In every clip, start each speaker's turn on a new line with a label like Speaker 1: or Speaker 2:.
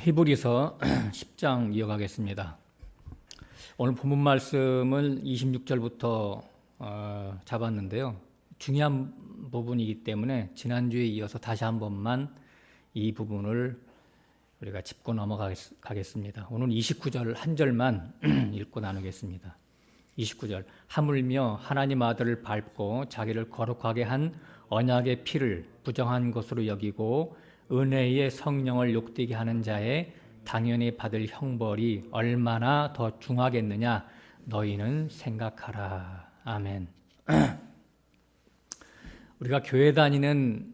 Speaker 1: 히브리서 10장 이어가겠습니다. 오늘 본문 말씀을 26절부터 잡았는데요. 중요한 부분이기 때문에 지난주에 이어서 다시 한 번만 이 부분을 우리가 짚고 넘어가겠습니다. 오늘 29절 한 절만 읽고 나누겠습니다. 29절 하물며 하나님 아들을 밟고 자기를 거룩하게 한 언약의 피를 부정한 것으로 여기고 은혜의 성령을 욕되게 하는 자의 당연히 받을 형벌이 얼마나 더 중하겠느냐 너희는 생각하라. 아멘. 우리가 교회 다니는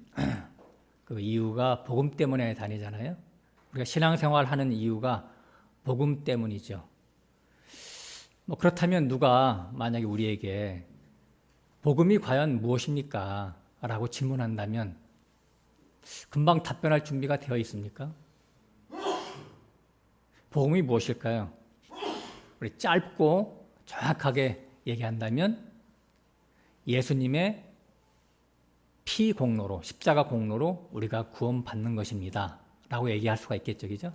Speaker 1: 그 이유가 복음 때문에 다니잖아요. 우리가 신앙생활 하는 이유가 복음 때문이죠. 그렇다면 누가 만약에 우리에게 복음이 과연 무엇입니까? 라고 질문한다면 금방 답변할 준비가 되어 있습니까? 복음이 무엇일까요? 우리 짧고 정확하게 얘기한다면 예수님의 피 공로로, 십자가 공로로 우리가 구원받는 것입니다. 라고 얘기할 수가 있겠죠, 그죠?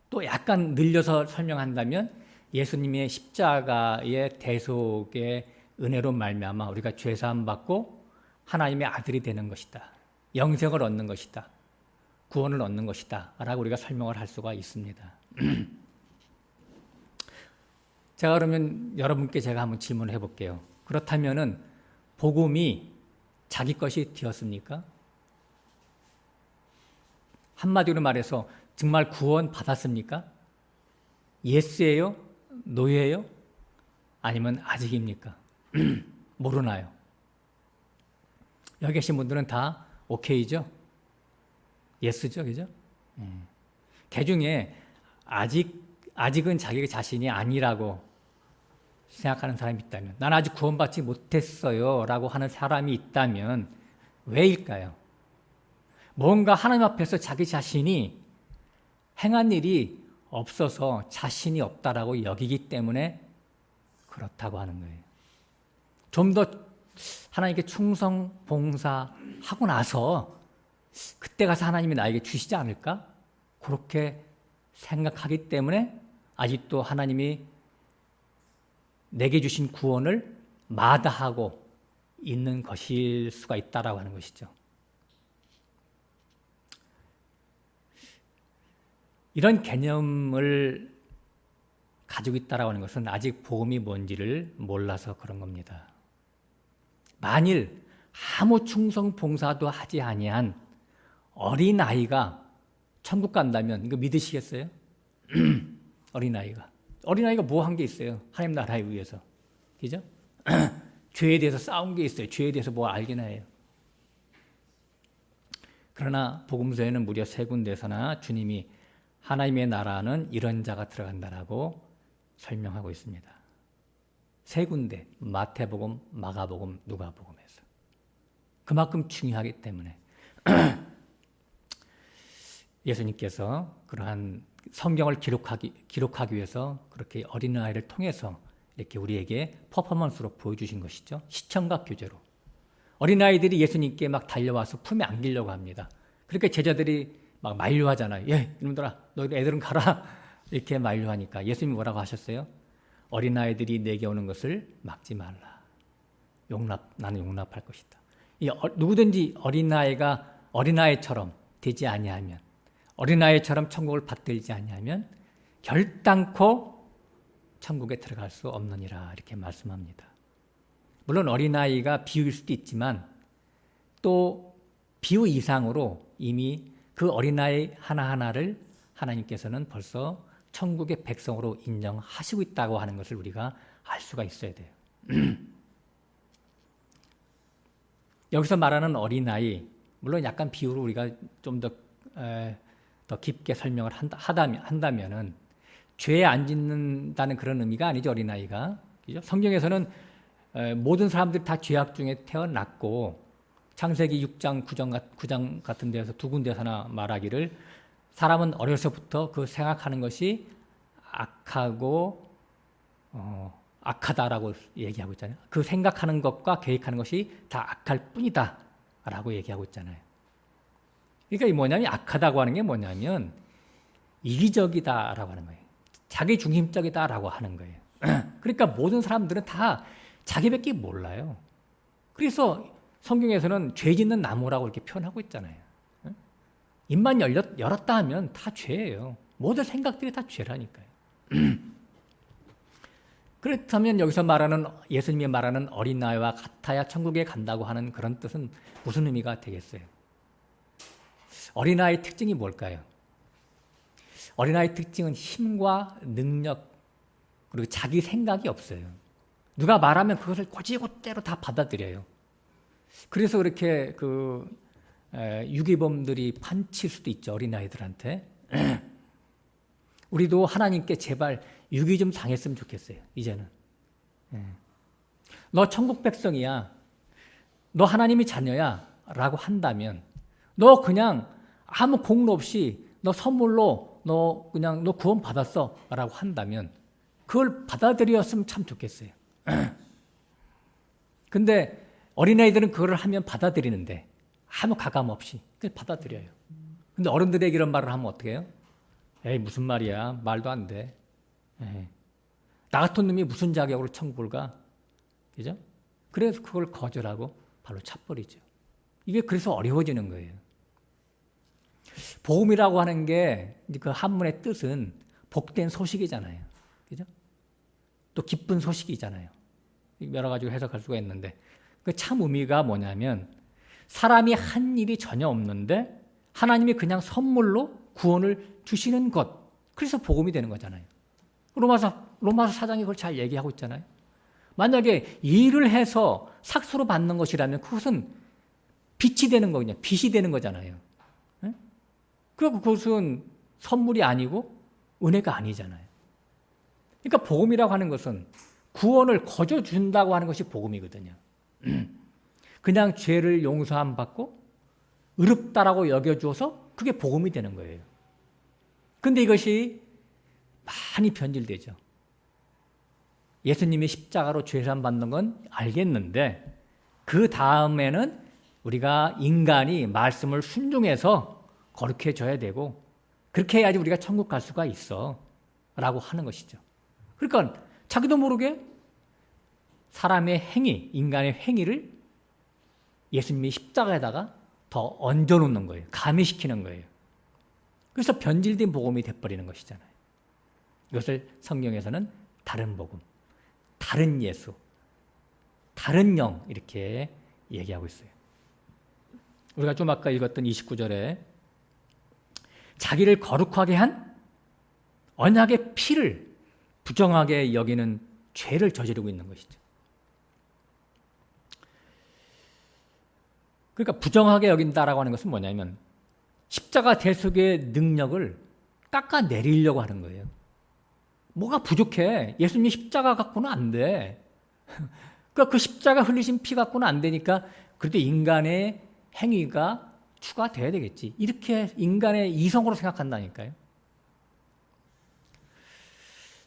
Speaker 1: 또 약간 늘려서 설명한다면 예수님의 십자가의 대속의 은혜로 말미암아 우리가 죄사함 받고 하나님의 아들이 되는 것이다. 영생을 얻는 것이다. 구원을 얻는 것이다. 라고 우리가 설명을 할 수가 있습니다. 제가 그러면 여러분께 제가 한번 질문을 해볼게요. 그렇다면은 복음이 자기 것이 되었습니까? 한마디로 말해서 정말 구원 받았습니까? 예스예요? 노예요? 아니면 아직입니까? 모르나요? 여기 계신 분들은 다 오케이죠? 예스죠, 그죠? 그 중에 아직은 자기 자신이 아니라고 생각하는 사람이 있다면, 난 아직 구원받지 못했어요 라고 하는 사람이 있다면 왜일까요? 뭔가 하나님 앞에서 자기 자신이 행한 일이 없어서 자신이 없다라고 여기기 때문에 그렇다고 하는 거예요. 좀 더 하나님께 충성, 봉사하고 나서 그때 가서 하나님이 나에게 주시지 않을까? 그렇게 생각하기 때문에 아직도 하나님이 내게 주신 구원을 마다하고 있는 것일 수가 있다라고 하는 것이죠. 이런 개념을 가지고 있다라고 하는 것은 아직 복음이 뭔지를 몰라서 그런 겁니다. 만일 아무 충성 봉사도 하지 아니한 어린아이가 천국 간다면 이거 믿으시겠어요? 어린아이가 뭐 한 게 있어요? 하나님 나라에 의해서. 그죠? 죄에 대해서 싸운 게 있어요. 죄에 대해서 뭐 알기나 해요. 그러나 복음서에는 무려 3군데서나 주님이 하나님의 나라는 이런 자가 들어간다라고 설명하고 있습니다. 3군데, 마태복음, 마가복음, 누가복음에서. 그만큼 중요하기 때문에 예수님께서 그러한 성경을 기록하기 위해서 그렇게 어린아이를 통해서 이렇게 우리에게 퍼포먼스로 보여주신 것이죠. 시청각 교제로. 어린아이들이 예수님께 막 달려와서 품에 안기려고 합니다. 그러니까 제자들이 막 만류하잖아요. 예, 이놈들아, 너희들 애들은 가라. 이렇게 만류하니까 예수님이 뭐라고 하셨어요? 어린아이들이 내게 오는 것을 막지 말라. 나는 용납할 것이다. 누구든지 어린아이처럼 되지 아니하면, 어린아이처럼 천국을 받들지 아니하면 결단코 천국에 들어갈 수 없느니라 이렇게 말씀합니다. 물론 어린아이가 비유일 수도 있지만 또 비유 이상으로 이미 그 어린아이 하나하나를 하나님께서는 벌써 천국의 백성으로 인정하시고 있다고 하는 것을 우리가 알 수가 있어야 돼요. 여기서 말하는 어린아이, 물론 약간 비유로 우리가 좀 더 깊게 설명을 한다면은 죄에 안 짓는다는 그런 의미가 아니죠, 어린아이가. 그죠? 성경에서는 모든 사람들이 다 죄악 중에 태어났고 창세기 6장, 9장 같은 데서 2군데서나 말하기를 사람은 어려서부터 그 생각하는 것이 악하다라고 얘기하고 있잖아요. 그 생각하는 것과 계획하는 것이 다 악할 뿐이다 라고 얘기하고 있잖아요. 그러니까 이 뭐냐면 악하다고 하는 게 뭐냐면 이기적이다라고 하는 거예요. 자기 중심적이다라고 하는 거예요. 그러니까 모든 사람들은 다 자기밖에 몰라요. 그래서 성경에서는 죄 짓는 나무라고 이렇게 표현하고 있잖아요. 입만 열었다 하면 다 죄예요. 모든 생각들이 다 죄라니까요. 그렇다면 여기서 말하는 예수님이 말하는 어린아이와 같아야 천국에 간다고 하는 그런 뜻은 무슨 의미가 되겠어요? 어린아이의 특징이 뭘까요? 어린아이의 특징은 힘과 능력 그리고 자기 생각이 없어요. 누가 말하면 그것을 곧이곧대로 다 받아들여요. 그래서 그렇게 유기범들이 판칠 수도 있죠. 어린아이들한테. 우리도 하나님께 제발 유기 좀 당했으면 좋겠어요. 이제는. 너 천국 백성이야. 너 하나님의 자녀야. 라고 한다면 너 그냥 아무 공로 없이 너 선물로 너 구원 받았어. 라고 한다면 그걸 받아들였으면 참 좋겠어요. 근데 어린아이들은 그걸 하면 받아들이는데 아무 가감 없이 그냥 받아들여요. 근데 어른들에게 이런 말을 하면 어떻게 해요? 에이 무슨 말이야. 말도 안 돼. 에이. 나 같은 놈이 무슨 자격으로 천국을 가? 그죠? 그래서 그걸 거절하고 발로 차버리죠. 이게 그래서 어려워지는 거예요. 복음이라고 하는 게 그 한문의 뜻은 복된 소식이잖아요. 그죠? 또 기쁜 소식이잖아요. 여러 가지로 해석할 수가 있는데 그 참 의미가 뭐냐면 사람이 한 일이 전혀 없는데 하나님이 그냥 선물로 구원을 주시는 것. 그래서 복음이 되는 거잖아요. 로마서 4장이 그걸 잘 얘기하고 있잖아요. 만약에 일을 해서 삭수로 받는 것이라면 그것은 빛이 되는 거냐, 빚이 되는 거잖아요. 그리고 그것은 선물이 아니고 은혜가 아니잖아요. 그러니까 복음이라고 하는 것은 구원을 거저 준다고 하는 것이 복음이거든요. 그냥 죄를 용서함 받고 의롭다라고 여겨주어서 그게 복음이 되는 거예요. 근데 이것이 많이 변질되죠. 예수님이 십자가로 죄사함 받는 건 알겠는데 그 다음에는 우리가 인간이 말씀을 순종해서 거룩해져야 되고 그렇게 해야지 우리가 천국 갈 수가 있어 라고 하는 것이죠. 그러니까 자기도 모르게 사람의 행위, 인간의 행위를 예수님이 십자가에다가 더 얹어놓는 거예요. 가미시키는 거예요. 그래서 변질된 복음이 돼버리는 것이잖아요. 이것을 성경에서는 다른 복음, 다른 예수, 다른 영 이렇게 얘기하고 있어요. 우리가 좀 아까 읽었던 29절에 자기를 거룩하게 한 언약의 피를 부정하게 여기는 죄를 저지르고 있는 것이죠. 그러니까 부정하게 여긴다라고 하는 것은 뭐냐면 십자가 대속의 능력을 깎아내리려고 하는 거예요. 뭐가 부족해. 예수님이 십자가 갖고는 안 돼. 그러니까 그 십자가 흘리신 피 갖고는 안 되니까 그래도 인간의 행위가 추가돼야 되겠지. 이렇게 인간의 이성으로 생각한다니까요.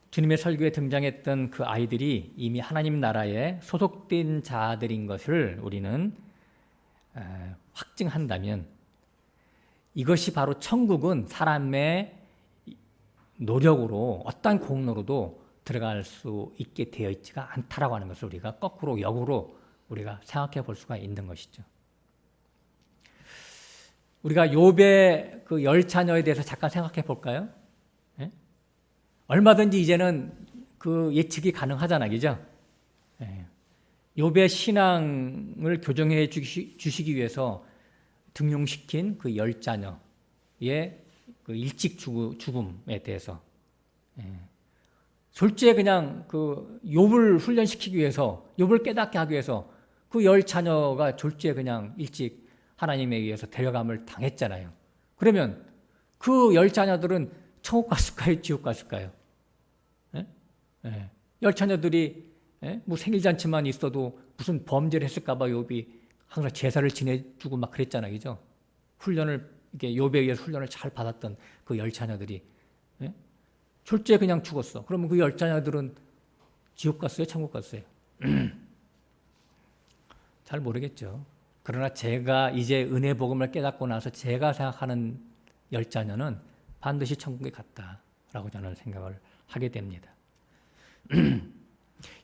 Speaker 1: 주님의 설교에 등장했던 그 아이들이 이미 하나님 나라에 소속된 자들인 것을 우리는 확증한다면 이것이 바로 천국은 사람의 노력으로 어떤 공로로도 들어갈 수 있게 되어 있지가 않다라고 하는 것을 우리가 거꾸로 역으로 우리가 생각해 볼 수가 있는 것이죠. 우리가 욥의 그 10자녀에 대해서 잠깐 생각해 볼까요? 예? 얼마든지 이제는 그 예측이 가능하잖아요. 그죠? 예. 욥의 신앙을 교정해 주시기 위해서 등용시킨 그 10자녀의 그 일찍 죽음에 대해서 졸지에 그냥 그 욥을 훈련시키기 위해서 욥을 깨닫게 하기 위해서 그 10자녀가 졸지에 그냥 일찍 하나님에 의해서 데려감을 당했잖아요. 그러면 그 10자녀들은 천국 갔을까요? 지옥 갔을까요? 10자녀들이 뭐 생일잔치만 있어도 무슨 범죄를 했을까 봐 욥이 항상 제사를 지내주고 막 그랬잖아요. 그죠? 훈련을 이렇게 욥에 의해서 훈련을 잘 받았던 그 10자녀들이 졸지에 그냥 죽었어. 그러면 그 10자녀들은 지옥 갔어요? 천국 갔어요? 잘 모르겠죠. 그러나 제가 이제 은혜 복음을 깨닫고 나서 제가 생각하는 10자녀는 반드시 천국에 갔다라고 저는 생각을 하게 됩니다.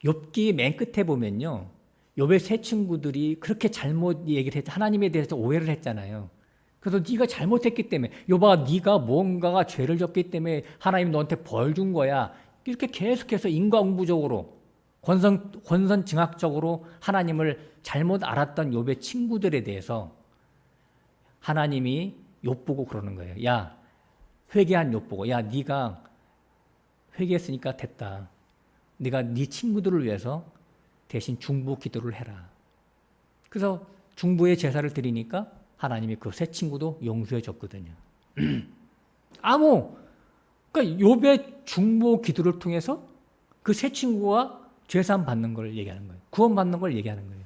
Speaker 1: 욥기 맨 끝에 보면요, 욥의 세 친구들이 그렇게 잘못 얘기를 했, 하나님에 대해서 오해를 했잖아요. 그래서 네가 잘못했기 때문에, 욥아 네가 뭔가가 죄를 졌기 때문에 하나님 너한테 벌 준 거야. 이렇게 계속해서 인과응보적으로 권선징악적으로 하나님을 잘못 알았던 욥의 친구들에 대해서 하나님이 욥 보고 그러는 거예요. 야, 회개한 욥 보고, 야, 네가 회개했으니까 됐다. 네가 네 친구들을 위해서 대신 중보 기도를 해라. 그래서 중보의 제사를 드리니까 하나님이 그 세 친구도 용서해 줬거든요. 그러니까 욥의 중보 기도를 통해서 그 세 친구가 죄사함 받는 걸 얘기하는 거예요. 구원 받는 걸 얘기하는 거예요.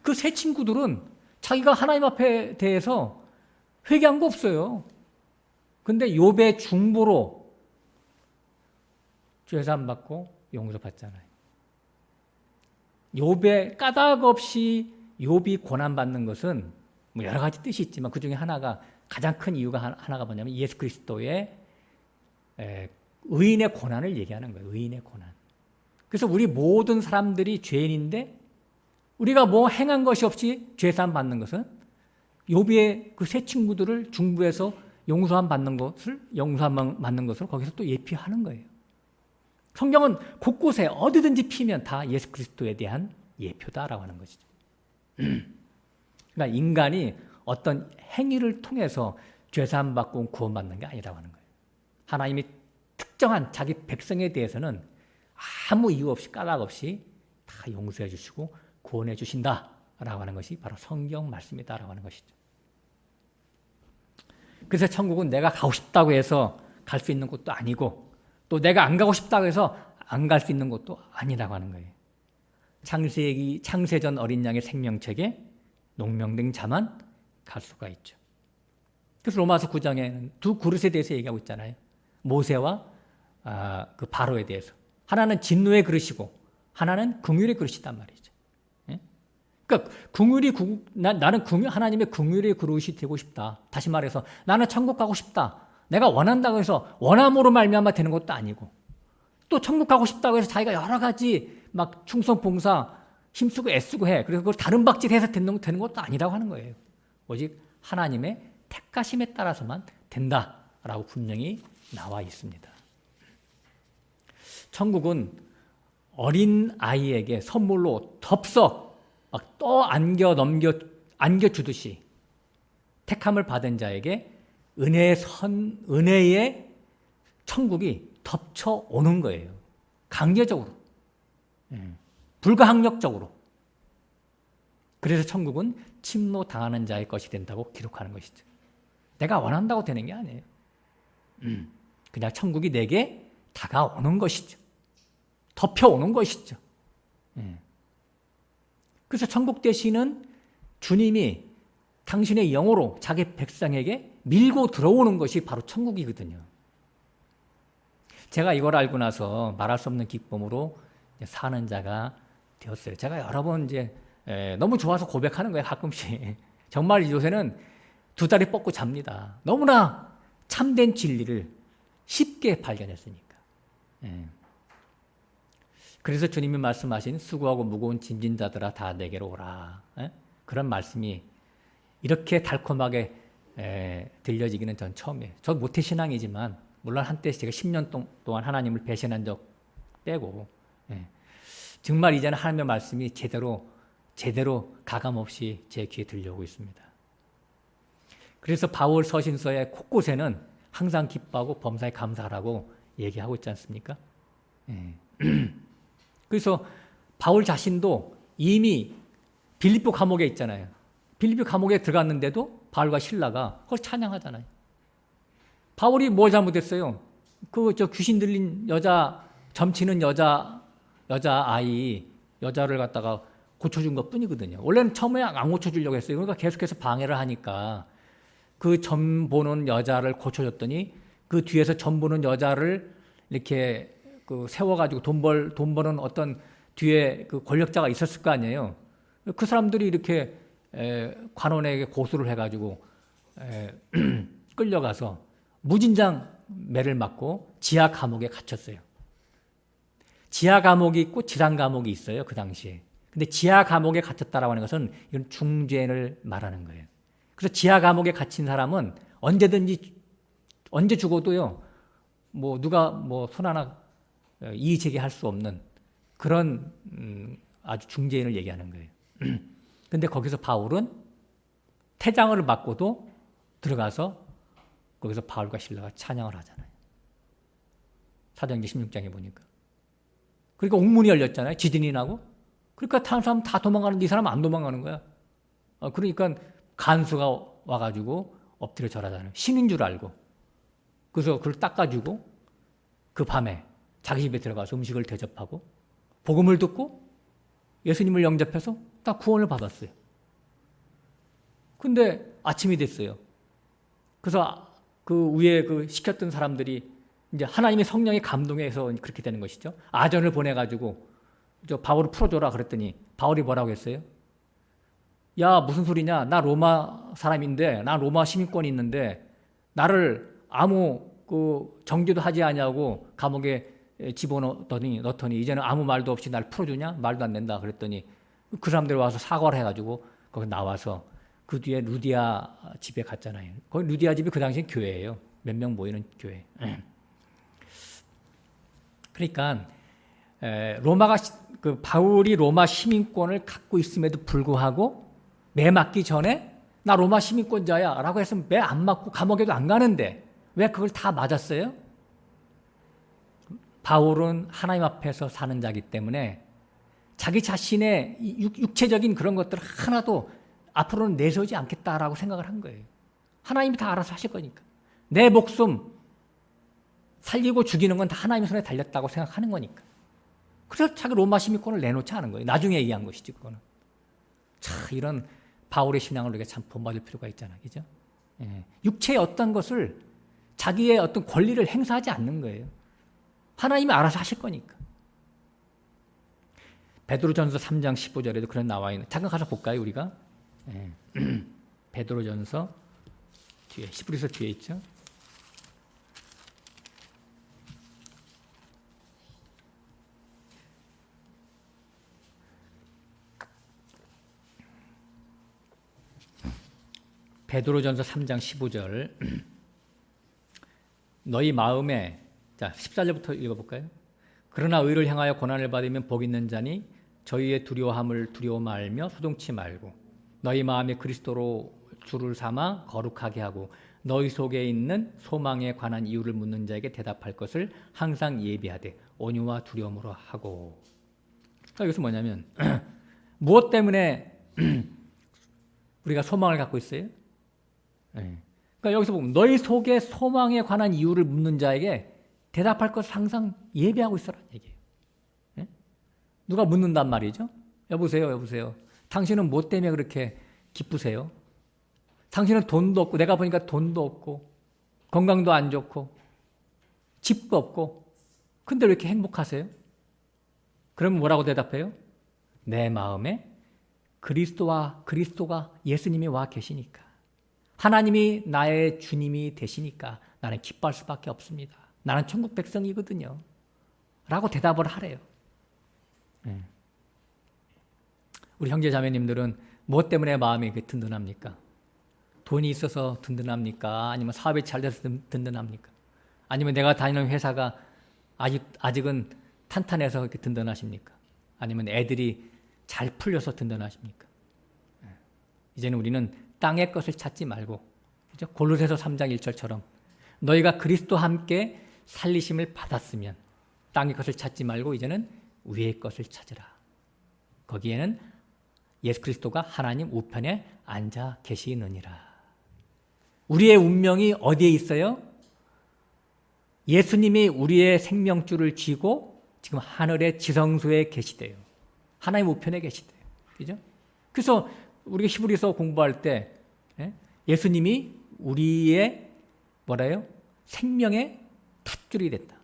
Speaker 1: 그 세 친구들은 자기가 하나님 앞에 대해서 회개한 거 없어요. 근데 욥의 중보로 죄사함 받고 용서 받잖아요. 욥의 까닭 없이 욥이 고난 받는 것은 뭐 여러 가지 뜻이 있지만 그 중에 하나가, 가장 큰 이유가 하나가 뭐냐면 예수 그리스도의 의인의 고난을 얘기하는 거예요. 의인의 고난. 그래서 우리 모든 사람들이 죄인인데 우리가 뭐 행한 것이 없이 죄사함 받는 것은 욥의 그 세 친구들을 중부에서 용서함 받는 것을 거기서 또 예표하는 거예요. 성경은 곳곳에 어디든지 피면 다 예수 그리스도에 대한 예표다라고 하는 것이죠. 그러니까 인간이 어떤 행위를 통해서 죄사함 받고 구원받는 게 아니라고 하는 거예요. 하나님이 특정한 자기 백성에 대해서는 아무 이유 없이 까닭 없이 다 용서해 주시고 구원해 주신다라고 하는 것이 바로 성경 말씀이다라고 하는 것이죠. 그래서 천국은 내가 가고 싶다고 해서 갈 수 있는 곳도 아니고 또 내가 안 가고 싶다고 해서 안 갈 수 있는 곳도 아니라고 하는 거예요. 창세전 어린 양의 생명책에 농명된 자만 갈 수가 있죠. 그래서 로마서 9장에는 두 그릇에 대해서 얘기하고 있잖아요. 모세와 그 바로에 대해서. 하나는 진노의 그릇이고 하나는 긍휼의 그릇이단 말이죠. 예? 그러니까 나는 하나님의 긍휼의 그릇이 되고 싶다. 다시 말해서 나는 천국 가고 싶다. 내가 원한다고 해서 원함으로 말미암아 되는 것도 아니고 또 천국 가고 싶다고 해서 자기가 여러 가지 막 충성 봉사 힘쓰고 애쓰고 해. 그래서 그걸 다른 박질해서 되는 것도 아니라고 하는 거예요. 오직 하나님의 택하심에 따라서만 된다라고 분명히 나와 있습니다. 천국은 어린 아이에게 선물로 덥석 막 안겨주듯이 택함을 받은 자에게 은혜의 천국이 덮쳐오는 거예요. 강제적으로. 불가항력적으로. 그래서 천국은 침노당하는 자의 것이 된다고 기록하는 것이죠. 내가 원한다고 되는 게 아니에요. 그냥 천국이 내게 다가오는 것이죠. 덮여오는 것이죠. 그래서 천국 대신은 주님이 당신의 영으로 자기 백성에게 밀고 들어오는 것이 바로 천국이거든요. 제가 이걸 알고 나서 말할 수 없는 기쁨으로 사는 자가 되었어요. 제가 여러 번 이제 너무 좋아서 고백하는 거예요, 가끔씩. 정말 요새는 두 다리 뻗고 잡니다. 너무나 참된 진리를 쉽게 발견했으니까. 그래서 주님이 말씀하신 수고하고 무거운 짐진 자들아 다 내게로 오라. 그런 말씀이 이렇게 달콤하게 들려지기는 전 처음이에요. 저 모태신앙이지만 물론 한때 제가 10년 동안 하나님을 배신한 적 빼고 정말 이제는 하나님의 말씀이 제대로 가감없이 제 귀에 들려오고 있습니다. 그래서 바울 서신서의 곳곳에는 항상 기뻐하고 범사에 감사하라고 얘기하고 있지 않습니까? 그래서 바울 자신도 이미 빌립보 감옥에 있잖아요. 빌립보 감옥에 들어갔는데도 바울과 실라가 그걸 찬양하잖아요. 바울이 뭘 잘못했어요? 저 귀신 들린 점치는 여자를 갖다가 고쳐준 것 뿐이거든요. 원래는 처음에 안 고쳐주려고 했어요. 그러니까 계속해서 방해를 하니까 그 점 보는 여자를 고쳐줬더니 그 뒤에서 점 보는 여자를 이렇게 세워가지고 돈 버는 어떤 뒤에 그 권력자가 있었을 거 아니에요. 그 사람들이 이렇게 관원에게 고소를 해가지고 끌려가서 무진장 매를 맞고 지하 감옥에 갇혔어요. 지하 감옥이 있고 지상 감옥이 있어요. 그 당시에. 근데 지하 감옥에 갇혔다라고 하는 것은 이건 중죄를 말하는 거예요. 그래서 지하 감옥에 갇힌 사람은 언제든지 언제 죽어도요. 뭐 누가 뭐 손 하나 이의 제기할 수 없는 그런 아주 중죄인을 얘기하는 거예요. 근데 거기서 바울은 태장을 받고도 들어가서 거기서 바울과 실라가 찬양을 하잖아요. 사도행전 16장에 보니까. 그러니까 옥문이 열렸잖아요. 지진이 나고. 그러니까 다른 사람 다 도망가는데 이 사람 안 도망가는 거야. 그러니까 간수가 와가지고 엎드려 절하잖아요. 신인 줄 알고. 그래서 그걸 닦아주고 그 밤에 자기 집에 들어가서 음식을 대접하고 복음을 듣고 예수님을 영접해서 딱 구원을 받았어요. 근데 아침이 됐어요. 그래서 그 위에 그 시켰던 사람들이 이제 하나님의 성령에 감동해서 그렇게 되는 것이죠. 아전을 보내가지고 저 바울을 풀어줘라 그랬더니 바울이 뭐라고 했어요? 야, 무슨 소리냐? 나 로마 사람인데, 나 로마 시민권이 있는데 나를 아무 그 정죄도 하지 아니하고 감옥에 집어넣더니 이제는 아무 말도 없이 날 풀어주냐? 말도 안 된다 그랬더니 그 사람들이 와서 사과를 해가지고 거기 나와서 그 뒤에 루디아 집에 갔잖아요. 거기 루디아 집이 그 당시에 교회예요. 몇 명 모이는 교회. 그러니까 로마가 그 바울이 로마 시민권을 갖고 있음에도 불구하고 매 맞기 전에 나 로마 시민권자야라고 해서 매 안 맞고 감옥에도 안 가는데 왜 그걸 다 맞았어요? 바울은 하나님 앞에서 사는 자이기 때문에 자기 자신의 육체적인 그런 것들 하나도 앞으로는 내세우지 않겠다라고 생각을 한 거예요. 하나님이 다 알아서 하실 거니까. 내 목숨 살리고 죽이는 건 다 하나님의 손에 달렸다고 생각하는 거니까. 그래서 자기 로마 시민권을 내놓지 않은 거예요. 나중에 얘기한 것이지 그거는. 참 이런 바울의 신앙을 우리가 참 본받을 필요가 있잖아요. 그죠? 예. 육체의 어떤 것을 자기의 어떤 권리를 행사하지 않는 거예요. 하나님이 알아서 하실 거니까. 베드로전서 3장 15절에도 그런 나와 있는. 잠깐 가서 볼까요, 우리가? 예. 베드로전서 뒤에 히브리서 뒤에 있죠. 베드로전서 3장 15절. 너희 마음에 자 14절부터 읽어볼까요? 그러나 의를 향하여 고난을 받으면 복 있는 자니 저희의 두려워함을 두려워 말며 소동치 말고 너희 마음에 그리스도로 주를 삼아 거룩하게 하고 너희 속에 있는 소망에 관한 이유를 묻는 자에게 대답할 것을 항상 예비하되 온유와 두려움으로 하고. 그러니까 여기서 뭐냐면 무엇 때문에 우리가 소망을 갖고 있어요? 네. 그러니까 여기서 보면 너희 속에 소망에 관한 이유를 묻는 자에게 대답할 것을 항상 예비하고 있어라는 얘기예요. 네? 누가 묻는단 말이죠? 여보세요. 당신은 뭐 때문에 그렇게 기쁘세요? 당신은 돈도 없고 내가 보니까 돈도 없고 건강도 안 좋고 집도 없고 근데 왜 이렇게 행복하세요? 그러면 뭐라고 대답해요? 내 마음에 그리스도가 예수님이 와 계시니까 하나님이 나의 주님이 되시니까 나는 기뻐할 수밖에 없습니다. 나는 천국 백성이거든요. 라고 대답을 하래요. 네. 우리 형제 자매님들은 뭐 때문에 마음이 든든합니까? 돈이 있어서 든든합니까? 아니면 사업이 잘 돼서 든든합니까? 아니면 내가 다니는 회사가 아직은 탄탄해서 그렇게 든든하십니까? 아니면 애들이 잘 풀려서 든든하십니까? 네. 이제는 우리는 땅의 것을 찾지 말고 그죠? 골로새서 3장 1절처럼 너희가 그리스도와 함께 살리심을 받았으면 땅의 것을 찾지 말고 이제는 위의 것을 찾으라. 거기에는 예수 그리스도가 하나님 우편에 앉아 계시느니라. 우리의 운명이 어디에 있어요? 예수님이 우리의 생명줄을 쥐고 지금 하늘의 지성소에 계시대요. 하나님 우편에 계시대요. 그죠? 그래서 우리가 히브리서 공부할 때 예수님이 우리의 뭐라요? 생명의 탯줄이 됐다.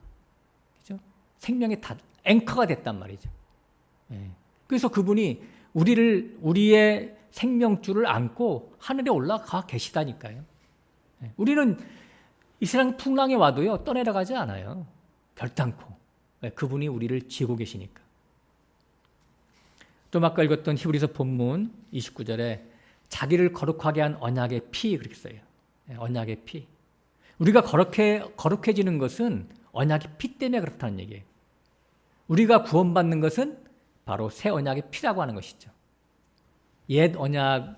Speaker 1: 그죠? 생명의 앵커가 됐단 말이죠. 그래서 그분이 우리의 생명줄을 안고 하늘에 올라가 계시다니까요. 우리는 이 세상 풍랑이 와도요, 떠내려가지 않아요. 결단코. 왜? 그분이 우리를 지고 계시니까. 또 아까 읽었던 히브리서 본문 29절에 자기를 거룩하게 한 언약의 피, 그렇게 써요. 언약의 피. 우리가 거룩해지는 것은 언약의 피 때문에 그렇다는 얘기예요. 우리가 구원받는 것은 바로 새 언약의 피라고 하는 것이죠. 옛 언약인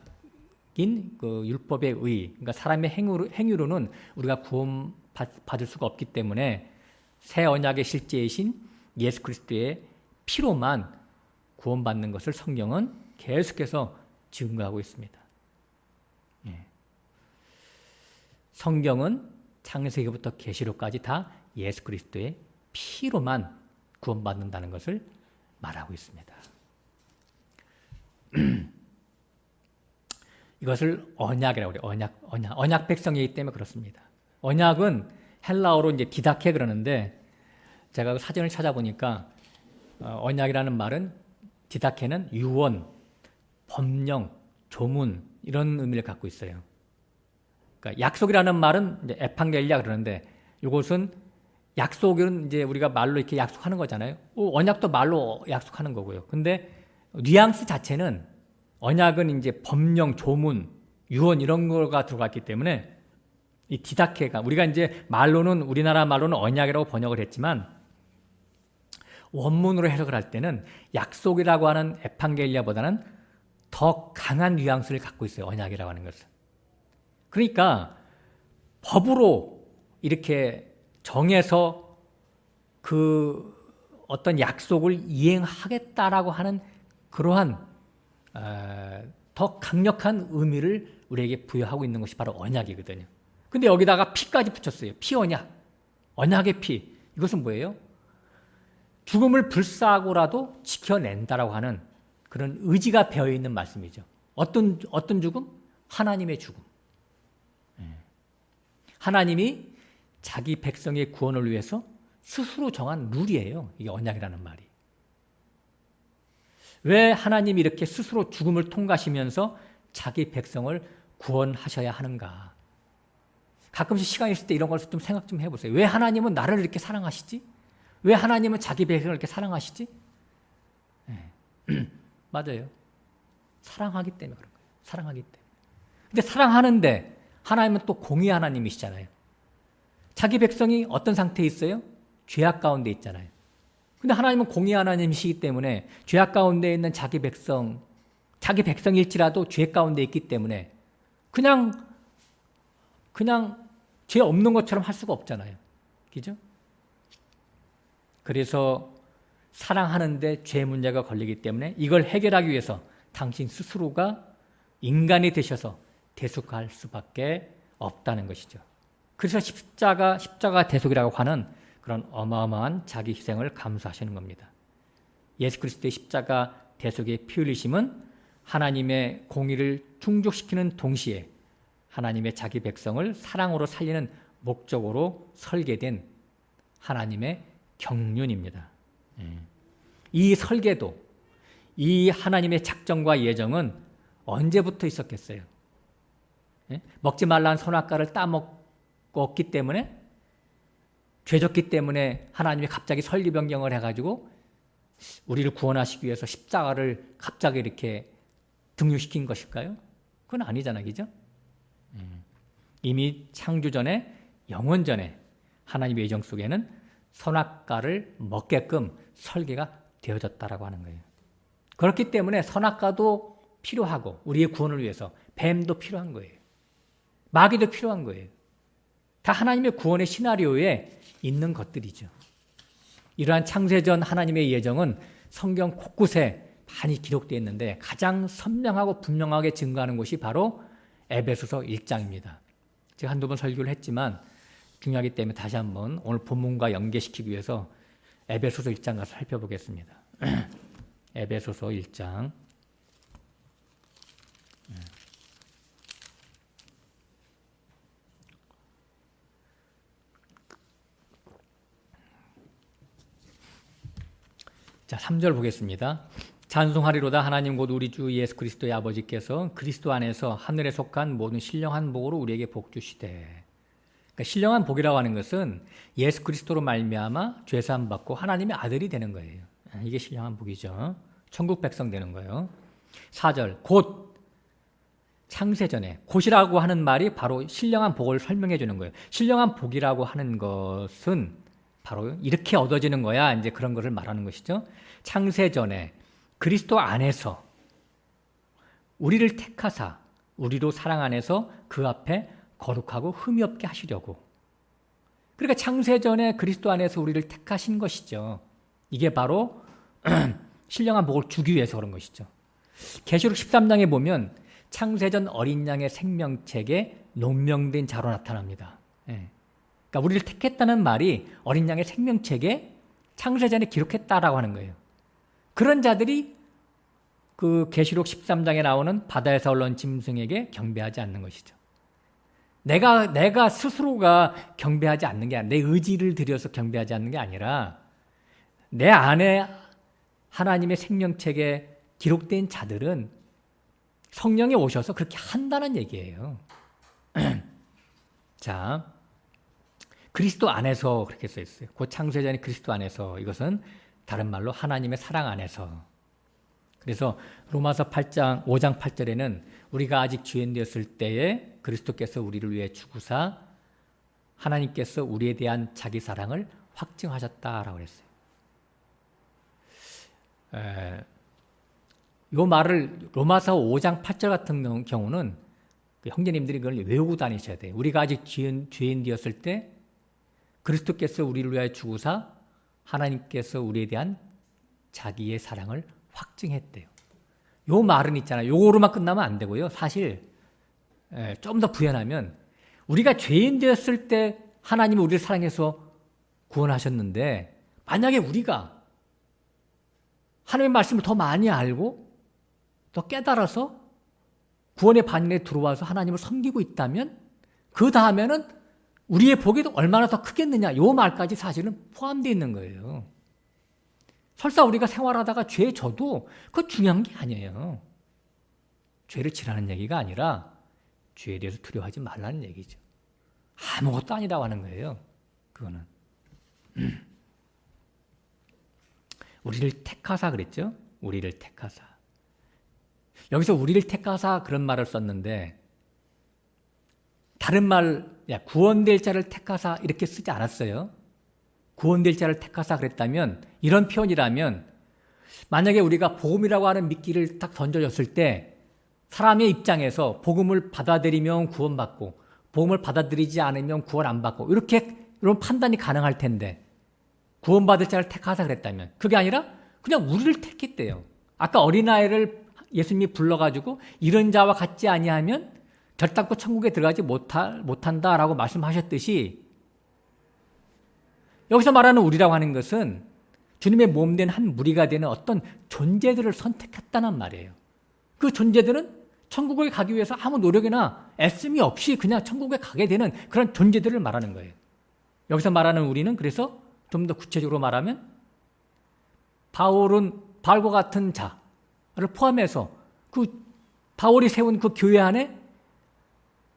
Speaker 1: 그 율법의 의, 그러니까 사람의 행위로는 우리가 구원받을 수가 없기 때문에 새 언약의 실제이신 예수 그리스도의 피로만 구원받는 것을 성경은 계속해서 증거하고 있습니다. 성경은 창세기부터 계시록까지 다 예수 그리스도의 피로만 구원받는다는 것을 말하고 있습니다. 이것을 언약이라고 그래요. 언약 백성이기 때문에 그렇습니다. 언약은 헬라어로 이제 디다케 그러는데 제가 사전을 찾아보니까 언약이라는 말은 디다케는 유언, 법령, 조문 이런 의미를 갖고 있어요. 그러니까 약속이라는 말은 이제 에판겔리아 그러는데 이것은 약속은 이제 우리가 말로 이렇게 약속하는 거잖아요. 언약도 말로 약속하는 거고요. 근데 뉘앙스 자체는 언약은 이제 법령, 조문, 유언 이런 거가 들어갔기 때문에 이 디다케가 우리가 이제 말로는 우리나라 말로는 언약이라고 번역을 했지만 원문으로 해석을 할 때는 약속이라고 하는 에판겔리아보다는 더 강한 뉘앙스를 갖고 있어요. 언약이라고 하는 것은. 그러니까 법으로 이렇게 정해서 그 어떤 약속을 이행하겠다라고 하는 그러한 더 강력한 의미를 우리에게 부여하고 있는 것이 바로 언약이거든요. 근데 여기다가 피까지 붙였어요. 피언약, 언약의 피. 이것은 뭐예요? 죽음을 불사하고라도 지켜낸다라고 하는 그런 의지가 배어있는 말씀이죠. 어떤 죽음? 하나님의 죽음. 하나님이 자기 백성의 구원을 위해서 스스로 정한 룰이에요. 이게 언약이라는 말이. 왜 하나님이 이렇게 스스로 죽음을 통과하시면서 자기 백성을 구원하셔야 하는가? 가끔씩 시간 있을 때 이런 걸 좀 생각 좀 해보세요. 왜 하나님은 나를 이렇게 사랑하시지? 왜 하나님은 자기 백성을 이렇게 사랑하시지? 맞아요. 사랑하기 때문에 그런 거예요. 사랑하기 때문에. 근데 사랑하는데 하나님은 또 공의 하나님이시잖아요. 자기 백성이 어떤 상태에 있어요? 죄악 가운데 있잖아요. 근데 하나님은 공의 하나님이시기 때문에 죄악 가운데 있는 자기 백성일지라도 죄 가운데 있기 때문에 그냥 죄 없는 것처럼 할 수가 없잖아요. 그죠? 그래서 사랑하는데 죄 문제가 걸리기 때문에 이걸 해결하기 위해서 당신 스스로가 인간이 되셔서 대속할 수밖에 없다는 것이죠. 그래서 십자가 대속이라고 하는 그런 어마어마한 자기 희생을 감수하시는 겁니다. 예수 그리스도의 십자가 대속의 피 흘리심은 하나님의 공의를 충족시키는 동시에 하나님의 자기 백성을 사랑으로 살리는 목적으로 설계된 하나님의 경륜입니다. 이 설계도, 이 하나님의 작정과 예정은 언제부터 있었겠어요? 먹지 말라는 선악과를 따먹었기 때문에, 죄졌기 때문에 하나님이 갑자기 설계 변경을 해가지고 우리를 구원하시기 위해서 십자가를 갑자기 이렇게 등용시킨 것일까요? 그건 아니잖아요. 그죠? 이미 창조 전에, 영원 전에 하나님의 예정 속에는 선악과를 먹게끔 설계가 되어졌다라고 하는 거예요. 그렇기 때문에 선악과도 필요하고 우리의 구원을 위해서 뱀도 필요한 거예요. 마귀도 필요한 거예요. 다 하나님의 구원의 시나리오에 있는 것들이죠. 이러한 창세전 하나님의 예정은 성경 곳곳에 많이 기록되어 있는데 가장 선명하고 분명하게 증거하는 곳이 바로 에베소서 1장입니다. 제가 한두 번 설교를 했지만 중요하기 때문에 다시 한번 오늘 본문과 연계시키기 위해서 에베소서 1장 가서 살펴보겠습니다. 에베소서 1장. 자, 3절 보겠습니다. 찬송하리로다 하나님 곧 우리 주 예수 그리스도의 아버지께서 그리스도 안에서 하늘에 속한 모든 신령한 복으로 우리에게 복 주시되. 그러니까 신령한 복이라고 하는 것은 예수 그리스도로 말미암아 죄 사함 받고 하나님의 아들이 되는 거예요. 이게 신령한 복이죠. 천국 백성 되는 거예요. 4절 곧 창세전에 곧이라고 하는 말이 바로 신령한 복을 설명해 주는 거예요. 신령한 복이라고 하는 것은 바로 이렇게 얻어지는 거야. 이제 그런 것을 말하는 것이죠. 창세전에 그리스도 안에서 우리를 택하사 우리로 사랑 안에서 그 앞에 거룩하고 흠이 없게 하시려고. 그러니까 창세전에 그리스도 안에서 우리를 택하신 것이죠. 이게 바로 신령한 복을 주기 위해서 그런 것이죠. 계시록 13장에 보면 창세전 어린 양의 생명책에 논명된 자로 나타납니다. 그러니까 우리를 택했다는 말이 어린 양의 생명책에 창세전에 기록했다라고 하는 거예요. 그런 자들이 그 계시록 13장에 나오는 바다에서 올라온 짐승에게 경배하지 않는 것이죠. 내가 스스로가 경배하지 않는 게 아니라 내 의지를 들여서 경배하지 않는 게 아니라 내 안에 하나님의 생명책에 기록된 자들은 성령이 오셔서 그렇게 한다는 얘기예요. 자, 그리스도 안에서 그렇게 써 있어요. 곧 창세전에 그리스도 안에서, 이것은 다른 말로 하나님의 사랑 안에서. 그래서 로마서 5장 8절에는 우리가 아직 죄인 되었을 때에 그리스도께서 우리를 위해 죽으사 하나님께서 우리에 대한 자기 사랑을 확증하셨다라고 했어요. 이 말을 로마서 5장 8절 같은 경우는 형제님들이 그걸 외우고 다니셔야 돼요. 우리가 아직 죄인 되었을 때 그리스도께서 우리를 위하여 죽으사 하나님께서 우리에 대한 자기의 사랑을 확증했대요. 요 말은 있잖아요. 요거로만 끝나면 안 되고요. 사실 좀 더 부연하면 우리가 죄인 되었을 때 하나님이 우리를 사랑해서 구원하셨는데, 만약에 우리가 하나님의 말씀을 더 많이 알고 더 깨달아서 구원의 반열에 들어와서 하나님을 섬기고 있다면 그 다음에는 우리의 복이 얼마나 더 크겠느냐, 요 말까지 사실은 포함되어 있는 거예요. 설사 우리가 생활하다가 죄 져도 그거 중요한 게 아니에요. 죄를 지라는 얘기가 아니라 죄에 대해서 두려워하지 말라는 얘기죠. 아무것도 아니라고 하는 거예요. 그거는. 우리를 택하사 그랬죠? 우리를 택하사. 여기서 우리를 택하사 그런 말을 썼는데 다른 말, 구원될 자를 택하사 이렇게 쓰지 않았어요. 구원될 자를 택하사 그랬다면, 이런 표현이라면 만약에 우리가 복음이라고 하는 미끼를 딱 던져줬을 때 사람의 입장에서 복음을 받아들이면 구원받고 복음을 받아들이지 않으면 구원 안 받고 이런 판단이 가능할 텐데, 구원받을 자를 택하사 그랬다면 그게 아니라 그냥 우리를 택했대요. 아까 어린아이를 예수님이 불러가지고 이런 자와 같지 아니하면 결단코 천국에 들어가지 못한다라고 말씀하셨듯이, 여기서 말하는 우리라고 하는 것은 주님의 몸된 한 무리가 되는 어떤 존재들을 선택했다는 말이에요. 그 존재들은 천국에 가기 위해서 아무 노력이나 애씀이 없이 그냥 천국에 가게 되는 그런 존재들을 말하는 거예요. 여기서 말하는 우리는, 그래서 좀 더 구체적으로 말하면 바울과 같은 자를 포함해서 그 바울이 세운 그 교회 안에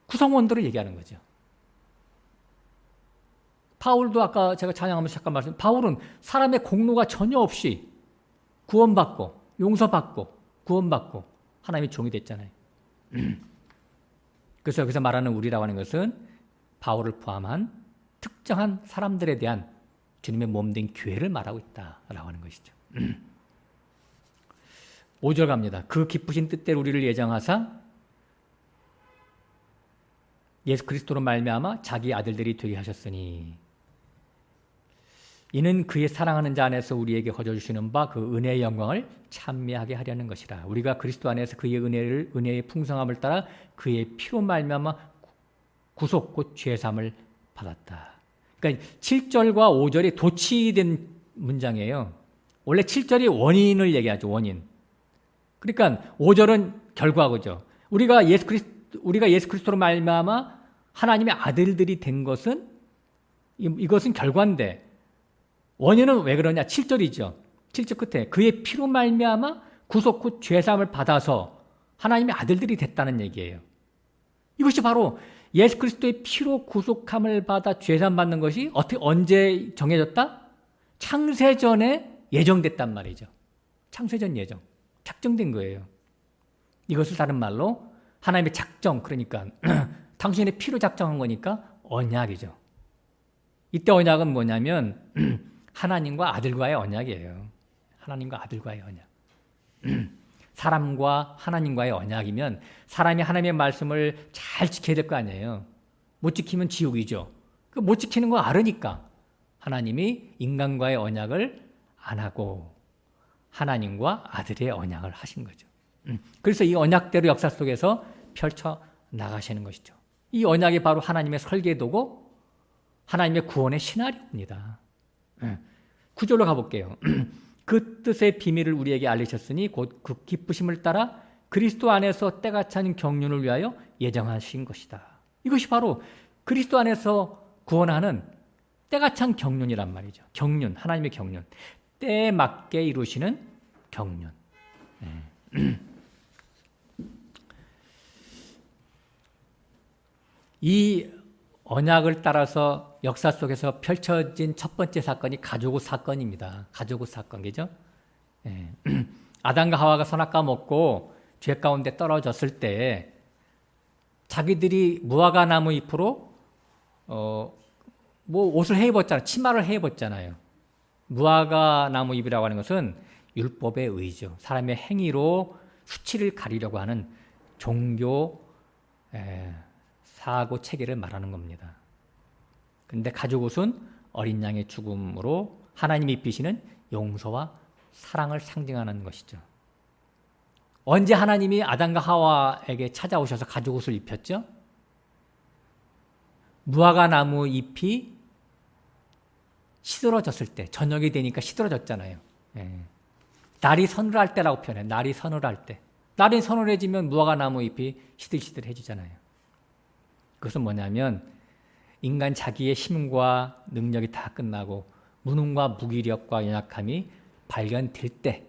Speaker 1: 구성원들을 얘기하는 거죠. 바울도 아까 제가 찬양하면서 잠깐 말씀, 바울은 사람의 공로가 전혀 없이 구원받고 용서받고 구원받고 하나님의 종이 됐잖아요. 그래서 여기서 말하는 우리라고 하는 것은 바울을 포함한 특정한 사람들에 대한 주님의 몸된 교회를 말하고 있다라고 하는 것이죠. 5절 갑니다. 그 기쁘신 뜻대로 우리를 예정하사 예수 그리스도로 말미암아 자기 아들들이 되게 하셨으니, 이는 그의 사랑하는 자 안에서 우리에게 거저 주시는 바 그 은혜의 영광을 찬미하게 하려는 것이라. 우리가 그리스도 안에서 그의 은혜의 풍성함을 따라 그의 피로 말미암아 구속 곧 죄사함을 받았다. 그러니까 7절과 5절이 도치된 문장이에요. 원래 7절이 원인을 얘기하죠. 원인. 그러니까 5절은 결과죠. 우리가 예수 그리스도로 말미암아 하나님의 아들들이 된 것은, 이것은 결과인데 원인은 왜 그러냐? 7절이죠. 7절 끝에 그의 피로 말미암아 구속 후 죄사함을 받아서 하나님의 아들들이 됐다는 얘기예요. 이것이 바로 예수 그리스도의 피로 구속함을 받아 죄산 받는 것이 언제 정해졌다? 창세전에 예정됐단 말이죠. 창세전 예정. 작정된 거예요. 이것을 다른 말로 하나님의 작정, 그러니까 당신의 피로 작정한 거니까 언약이죠. 이때 언약은 뭐냐면 하나님과 아들과의 언약이에요. 하나님과 아들과의 언약. 사람과 하나님과의 언약이면 사람이 하나님의 말씀을 잘 지켜야 될 거 아니에요. 못 지키면 지옥이죠. 못 지키는 거 알으니까 하나님이 인간과의 언약을 안 하고 하나님과 아들의 언약을 하신 거죠. 그래서 이 언약대로 역사 속에서 펼쳐 나가시는 것이죠. 이 언약이 바로 하나님의 설계도고 하나님의 구원의 시나리오입니다. 9절로 가볼게요. 그 뜻의 비밀을 우리에게 알리셨으니 곧 그 기쁘심을 따라 그리스도 안에서 때가 찬 경륜을 위하여 예정하신 것이다. 이것이 바로 그리스도 안에서 구원하는 때가 찬 경륜이란 말이죠. 경륜, 하나님의 경륜. 때에 맞게 이루시는 경륜. 이 언약을 따라서 역사 속에서 펼쳐진 첫 번째 사건이 가족옷 사건입니다. 가족옷 사건, 그죠? 아담과 하와가 선악과 먹고 죄 가운데 떨어졌을 때 자기들이 무화과 나무 잎으로 옷을 해 입었잖아요. 치마를 해 입었잖아요. 무화과 나무 잎이라고 하는 것은 율법의 의죠. 사람의 행위로 수치를 가리려고 하는 종교 사고 체계를 말하는 겁니다. 그런데 가죽옷은 어린 양의 죽음으로 하나님이 입히시는 용서와 사랑을 상징하는 것이죠. 언제 하나님이 아담과 하와에게 찾아오셔서 가죽옷을 입혔죠? 무화과 나무 잎이 시들어졌을 때, 저녁이 되니까 시들어졌잖아요. 날이 서늘할 때라고 표현해요. 날이 서늘할 때. 날이 서늘해지면 무화과 나무 잎이 시들시들해지잖아요. 그것은 뭐냐면 인간 자기의 힘과 능력이 다 끝나고 무능과 무기력과 연약함이 발견될 때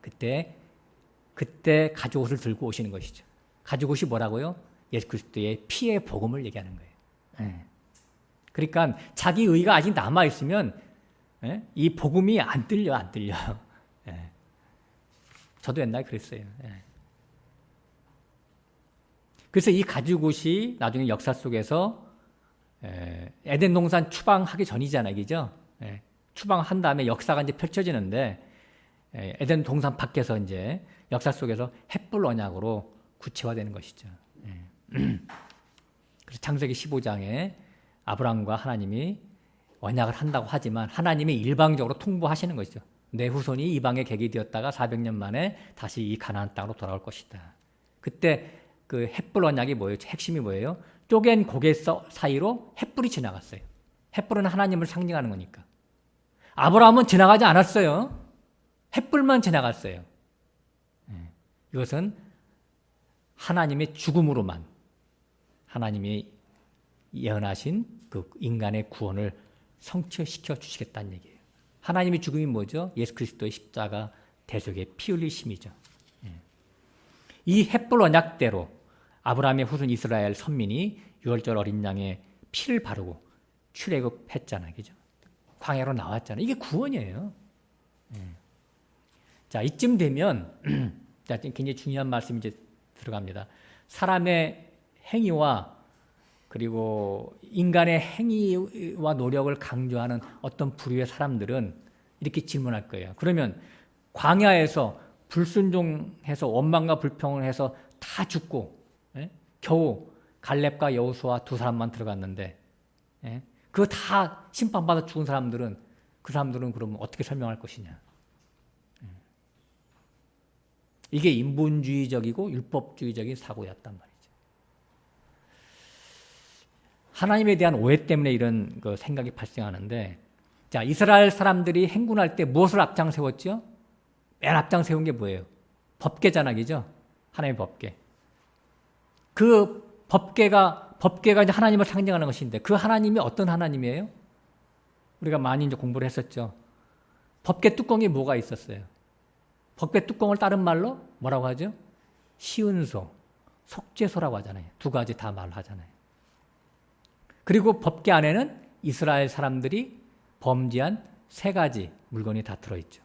Speaker 1: 그때 가죽옷을 들고 오시는 것이죠. 가죽옷이 뭐라고요? 예수 그리스도의 피의 복음을 얘기하는 거예요. 그러니까 자기 의가 아직 남아있으면 이 복음이 안 들려요. 저도 옛날에 그랬어요. 그래서 이 가죽옷이 나중에 역사 속에서 에덴 동산 추방하기 전이잖아요. 그죠? 추방한 다음에 역사가 이제 펼쳐지는데 에덴 동산 밖에서 이제 역사 속에서 햇불 언약으로 구체화되는 것이죠. 그래서 창세기 15장에 아브라함과 하나님이 언약을 한다고 하지만 하나님이 일방적으로 통보하시는 것이죠. 내 후손이 이방의 객이 되었다가 400년 만에 다시 이 가나안 땅으로 돌아올 것이다. 그때 그 햇불 언약이 뭐예요? 핵심이 뭐예요? 쪼갠 고개 사이로 햇불이 지나갔어요. 햇불은 하나님을 상징하는 거니까. 아브라함은 지나가지 않았어요. 햇불만 지나갔어요. 이것은 하나님의 죽음으로만 하나님이 예언하신 그 인간의 구원을 성취시켜 주시겠다는 얘기예요. 하나님의 죽음이 뭐죠? 예수 그리스도의 십자가 대속의 피 흘리심이죠. 이 햇불 언약대로 아브라함의 후손 이스라엘 선민이 유월절 어린 양의 피를 바르고 출애굽했잖아요. 그죠? 광야로 나왔잖아요. 이게 구원이에요. 자, 이쯤 되면 자, 굉장히 중요한 말씀이 이제 들어갑니다. 사람의 행위와 그리고 인간의 행위와 노력을 강조하는 어떤 부류의 사람들은 이렇게 질문할 거예요. 그러면 광야에서 불순종해서 원망과 불평을 해서 다 죽고 겨우 갈렙과 여호수아 두 사람만 들어갔는데 그거 다 심판받아 죽은 사람들은 그 사람들은 그러면 어떻게 설명할 것이냐. 이게 인본주의적이고 율법주의적인 사고였단 말이죠. 하나님에 대한 오해 때문에 이런 그 생각이 발생하는데, 자, 이스라엘 사람들이 행군할 때 무엇을 앞장 세웠죠? 맨 앞장 세운 게 뭐예요? 법궤잖아, 그죠? 하나님의 법궤. 그 법궤가 이제 하나님을 상징하는 것인데, 그 하나님이 어떤 하나님이에요? 우리가 많이 이제 공부를 했었죠. 법궤 뚜껑에 뭐가 있었어요? 법궤 뚜껑을 다른 말로 뭐라고 하죠? 시은소, 속죄소라고 하잖아요. 두 가지 다 말하잖아요. 그리고 법궤 안에는 이스라엘 사람들이 범죄한 3가지 물건이 다 들어있죠.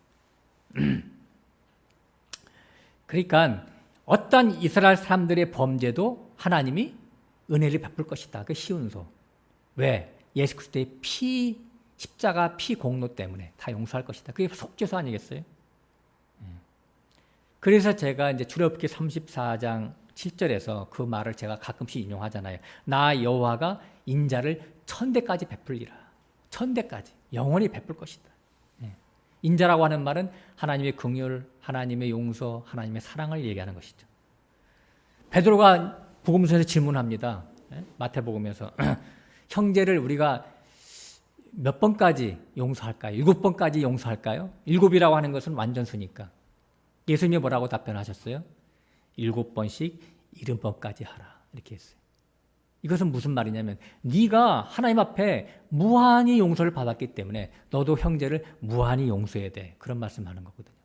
Speaker 1: 그러니까 어떤 이스라엘 사람들의 범죄도 하나님이 은혜를 베풀 것이다. 그 시운서. 왜? 예수 그리스도의 십자가 피 공로 때문에 다 용서할 것이다. 그게 속죄소 아니겠어요? 그래서 제가 이제 출애굽기 34장 7절에서 그 말을 제가 가끔씩 인용하잖아요. 나 여호와가 인자를 1000대까지 베풀리라. 1000대까지 영원히 베풀 것이다. 인자라고 하는 말은 하나님의 긍휼, 하나님의 용서, 하나님의 사랑을 얘기하는 것이죠. 베드로가 복음서에서 질문합니다. 마태복음에서 형제를 우리가 몇 번까지 용서할까요? 7번까지 용서할까요? 7이라고 하는 것은 완전수니까. 예수님이 뭐라고 답변하셨어요? 7번씩 70번까지 하라. 이렇게 했어요. 이것은 무슨 말이냐면 네가 하나님 앞에 무한히 용서를 받았기 때문에 너도 형제를 무한히 용서해야 돼. 그런 말씀하는 거거든요.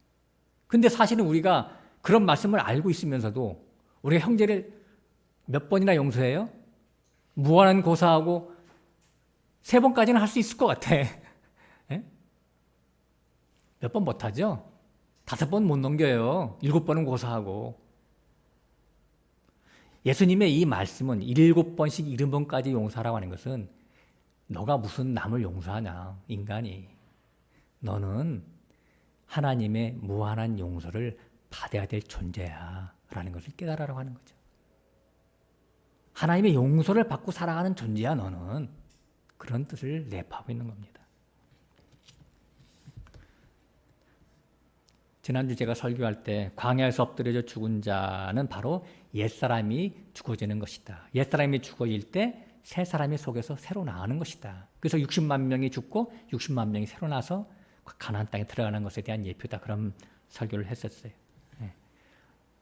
Speaker 1: 근데 사실은 우리가 그런 말씀을 알고 있으면서도 우리가 형제를 몇 번이나 용서해요? 무한한 고사하고 3번까지는 할 수 있을 것 같아. 몇 번 못하죠? 5번 못 넘겨요. 7번은 고사하고. 예수님의 이 말씀은 7번씩 70번까지 용서하라고 하는 것은 너가 무슨 남을 용서하냐, 인간이. 너는 하나님의 무한한 용서를 받아야 될 존재야 라는 것을 깨달으라고 하는 거죠. 하나님의 용서를 받고 살아가는 존재야 너는. 그런 뜻을 내포하고 있는 겁니다. 지난주 제가 설교할 때 광야에서 엎드려져 죽은 자는 바로 옛사람이 죽어지는 것이다. 옛사람이 죽어질 때 새 사람이 속에서 새로 나오는 것이다. 그래서 60만 명이 죽고 60만 명이 새로 나서 가나안 땅에 들어가는 것에 대한 예표다. 그런 설교를 했었어요.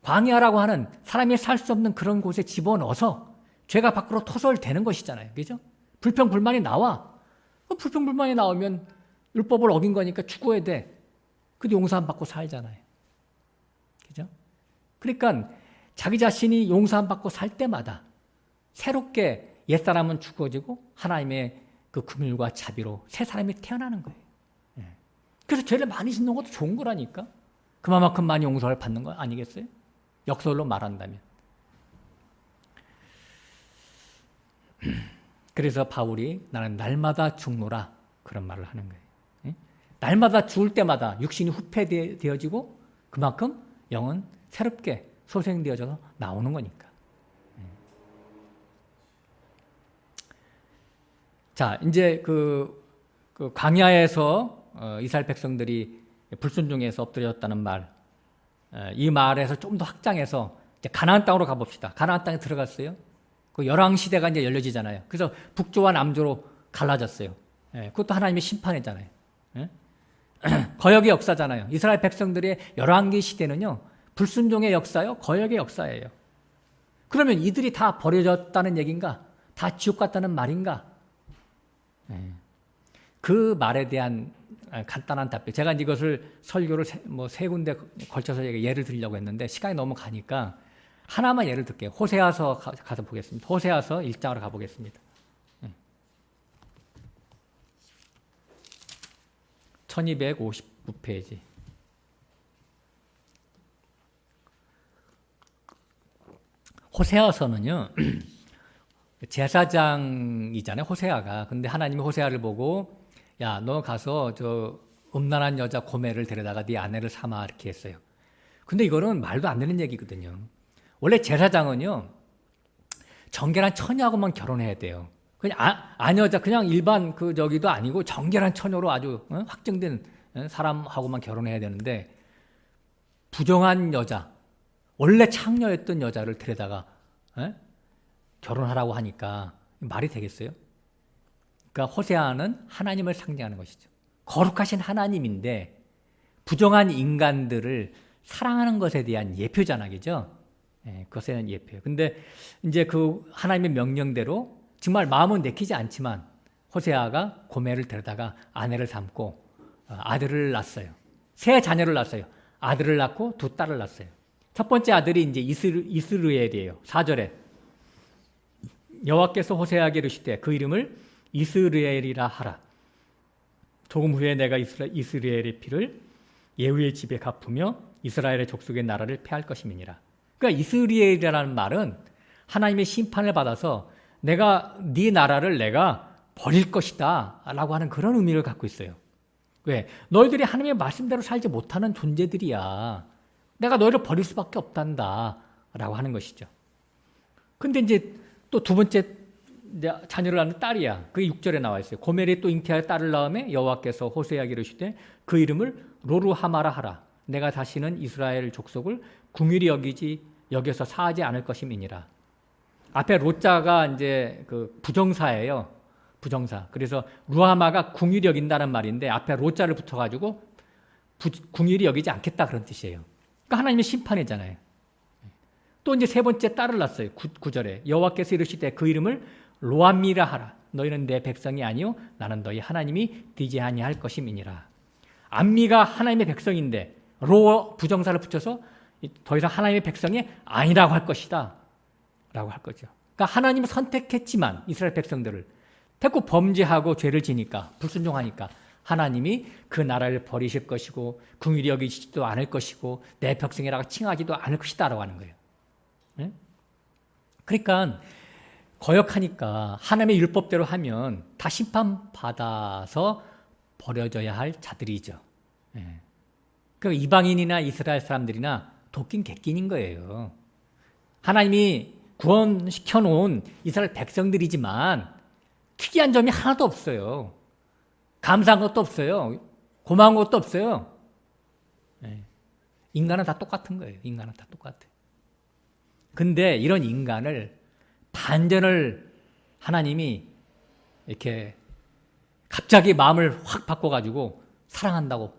Speaker 1: 광야라고 하는 사람이 살 수 없는 그런 곳에 집어넣어서 죄가 밖으로 토설되는 것이잖아요. 그죠? 불평불만이 나와. 불평불만이 나오면 율법을 어긴 거니까 죽어야 돼. 근데 용서 안 받고 살잖아요. 그죠? 그러니까 자기 자신이 용서 안 받고 살 때마다 새롭게 옛사람은 죽어지고 하나님의 그 긍휼과 자비로 새 사람이 태어나는 거예요. 그래서 죄를 많이 짓는 것도 좋은 거라니까. 그만큼 많이 용서를 받는 거 아니겠어요? 역설로 말한다면. 그래서 바울이 나는 날마다 죽노라 그런 말을 하는 거예요. 날마다 죽을 때마다 육신이 후패되어지고 그만큼 영은 새롭게 소생되어져서 나오는 거니까. 자, 이제 그 광야에서 이스라엘 백성들이 불순종해서 엎드렸다는 말, 이 말에서 좀 더 확장해서 이제 가나안 땅으로 가봅시다. 가나안 땅에 들어갔어요. 그 열왕 시대가 이제 열려지잖아요. 그래서 북조와 남조로 갈라졌어요. 그것도 하나님의 심판이잖아요. 거역의 역사잖아요. 이스라엘 백성들의 열왕기 시대는요, 불순종의 역사요, 거역의 역사예요. 그러면 이들이 다 버려졌다는 얘기인가? 다 지옥 갔다는 말인가? 그 말에 대한 간단한 답변. 제가 이것을 설교를 세 군데 걸쳐서 예를 들려고 했는데 시간이 너무 가니까 하나만 예를 들게요. 호세아서 가서 보겠습니다. 호세아서 1장으로 가보겠습니다. 1259페이지. 호세아서는요, 제사장이잖아요, 호세아가. 근데 하나님이 호세아를 보고, 야, 너 가서 저 음란한 여자 고멜을 데려다가 네 아내를 삼아, 이렇게 했어요. 근데 이거는 말도 안 되는 얘기거든요. 원래 제사장은요, 정결한 처녀하고만 결혼해야 돼요. 그냥 아녀자, 그냥 일반 저기도 아니고 정결한 처녀로 아주 확정된 사람하고만 결혼해야 되는데, 부정한 여자, 원래 창녀였던 여자를 데려다가 결혼하라고 하니까 말이 되겠어요? 그러니까 호세아는 하나님을 상징하는 것이죠. 거룩하신 하나님인데 부정한 인간들을 사랑하는 것에 대한 예표잖아, 그죠? 그것에 대한 예표예요. 근데 이제 그 하나님의 명령대로 정말 마음은 내키지 않지만 호세아가 고멜을 데려다가 아내를 삼고 아들을 낳았어요. 세 자녀를 낳았어요. 아들을 낳고 두 딸을 낳았어요. 첫 번째 아들이 이제 이스르엘이에요. 4절에. 여호와께서 호세아에게 이르시되 그 이름을 이스라엘이라 하라. 조금 후에 내가 이스라엘의 피를 예후의 집에 갚으며 이스라엘의 족속의 나라를 패할 것임이니라. 그러니까 이스라엘이라는 말은 하나님의 심판을 받아서 내가 네 나라를 내가 버릴 것이다 라고 하는 그런 의미를 갖고 있어요. 왜? 너희들이 하나님의 말씀대로 살지 못하는 존재들이야. 내가 너희를 버릴 수밖에 없단다 라고 하는 것이죠. 근데 이제 또 두 번째 자녀를 낳는 딸이야. 그게 6절에 나와 있어요. 고멜이 또 잉태하여 딸을 낳음에 여호와께서 호세아에게 이르시되 그 이름을 로루하마라 하라. 내가 다시는 이스라엘 족속을 궁휼히 여겨서 사하지 않을 것임이니라. 앞에 로자가 이제 그 부정사예요. 부정사. 그래서 루하마가 궁휼히 여긴다는 말인데 앞에 로자를 붙어가지고 궁휼히 여기지 않겠다 그런 뜻이에요. 그러니까 하나님의 심판이잖아요. 또 이제 세 번째 딸을 낳았어요. 9절에 여호와께서 이르시되 그 이름을 로암미라 하라. 너희는 내 백성이 아니요 나는 너희 하나님이 되지 아니할 것임이니라. 암미가 하나님의 백성인데 로 부정사를 붙여서 더 이상 하나님의 백성이 아니라고 할 것이다 라고 할 거죠. 그러니까 하나님은 선택했지만 이스라엘 백성들을 자꾸 범죄하고 죄를 지니까 불순종하니까 하나님이 그 나라를 버리실 것이고 궁휼히 여기지도 않을 것이고 내 백성이라고 칭하지도 않을 것이다 라고 하는 거예요. 네? 그러니까 거역하니까 하나님의 율법대로 하면 다 심판받아서 버려져야 할 자들이죠. 네. 그러니까 이방인이나 이스라엘 사람들이나 도끼인 객끼인 거예요. 하나님이 구원시켜 놓은 이스라엘 백성들이지만 특이한 점이 하나도 없어요. 감사한 것도 없어요. 고마운 것도 없어요. 네. 인간은 다 똑같은 거예요. 인간은 다 똑같아요. 근데 이런 인간을 반전을 하나님이 이렇게 갑자기 마음을 확 바꿔가지고 사랑한다고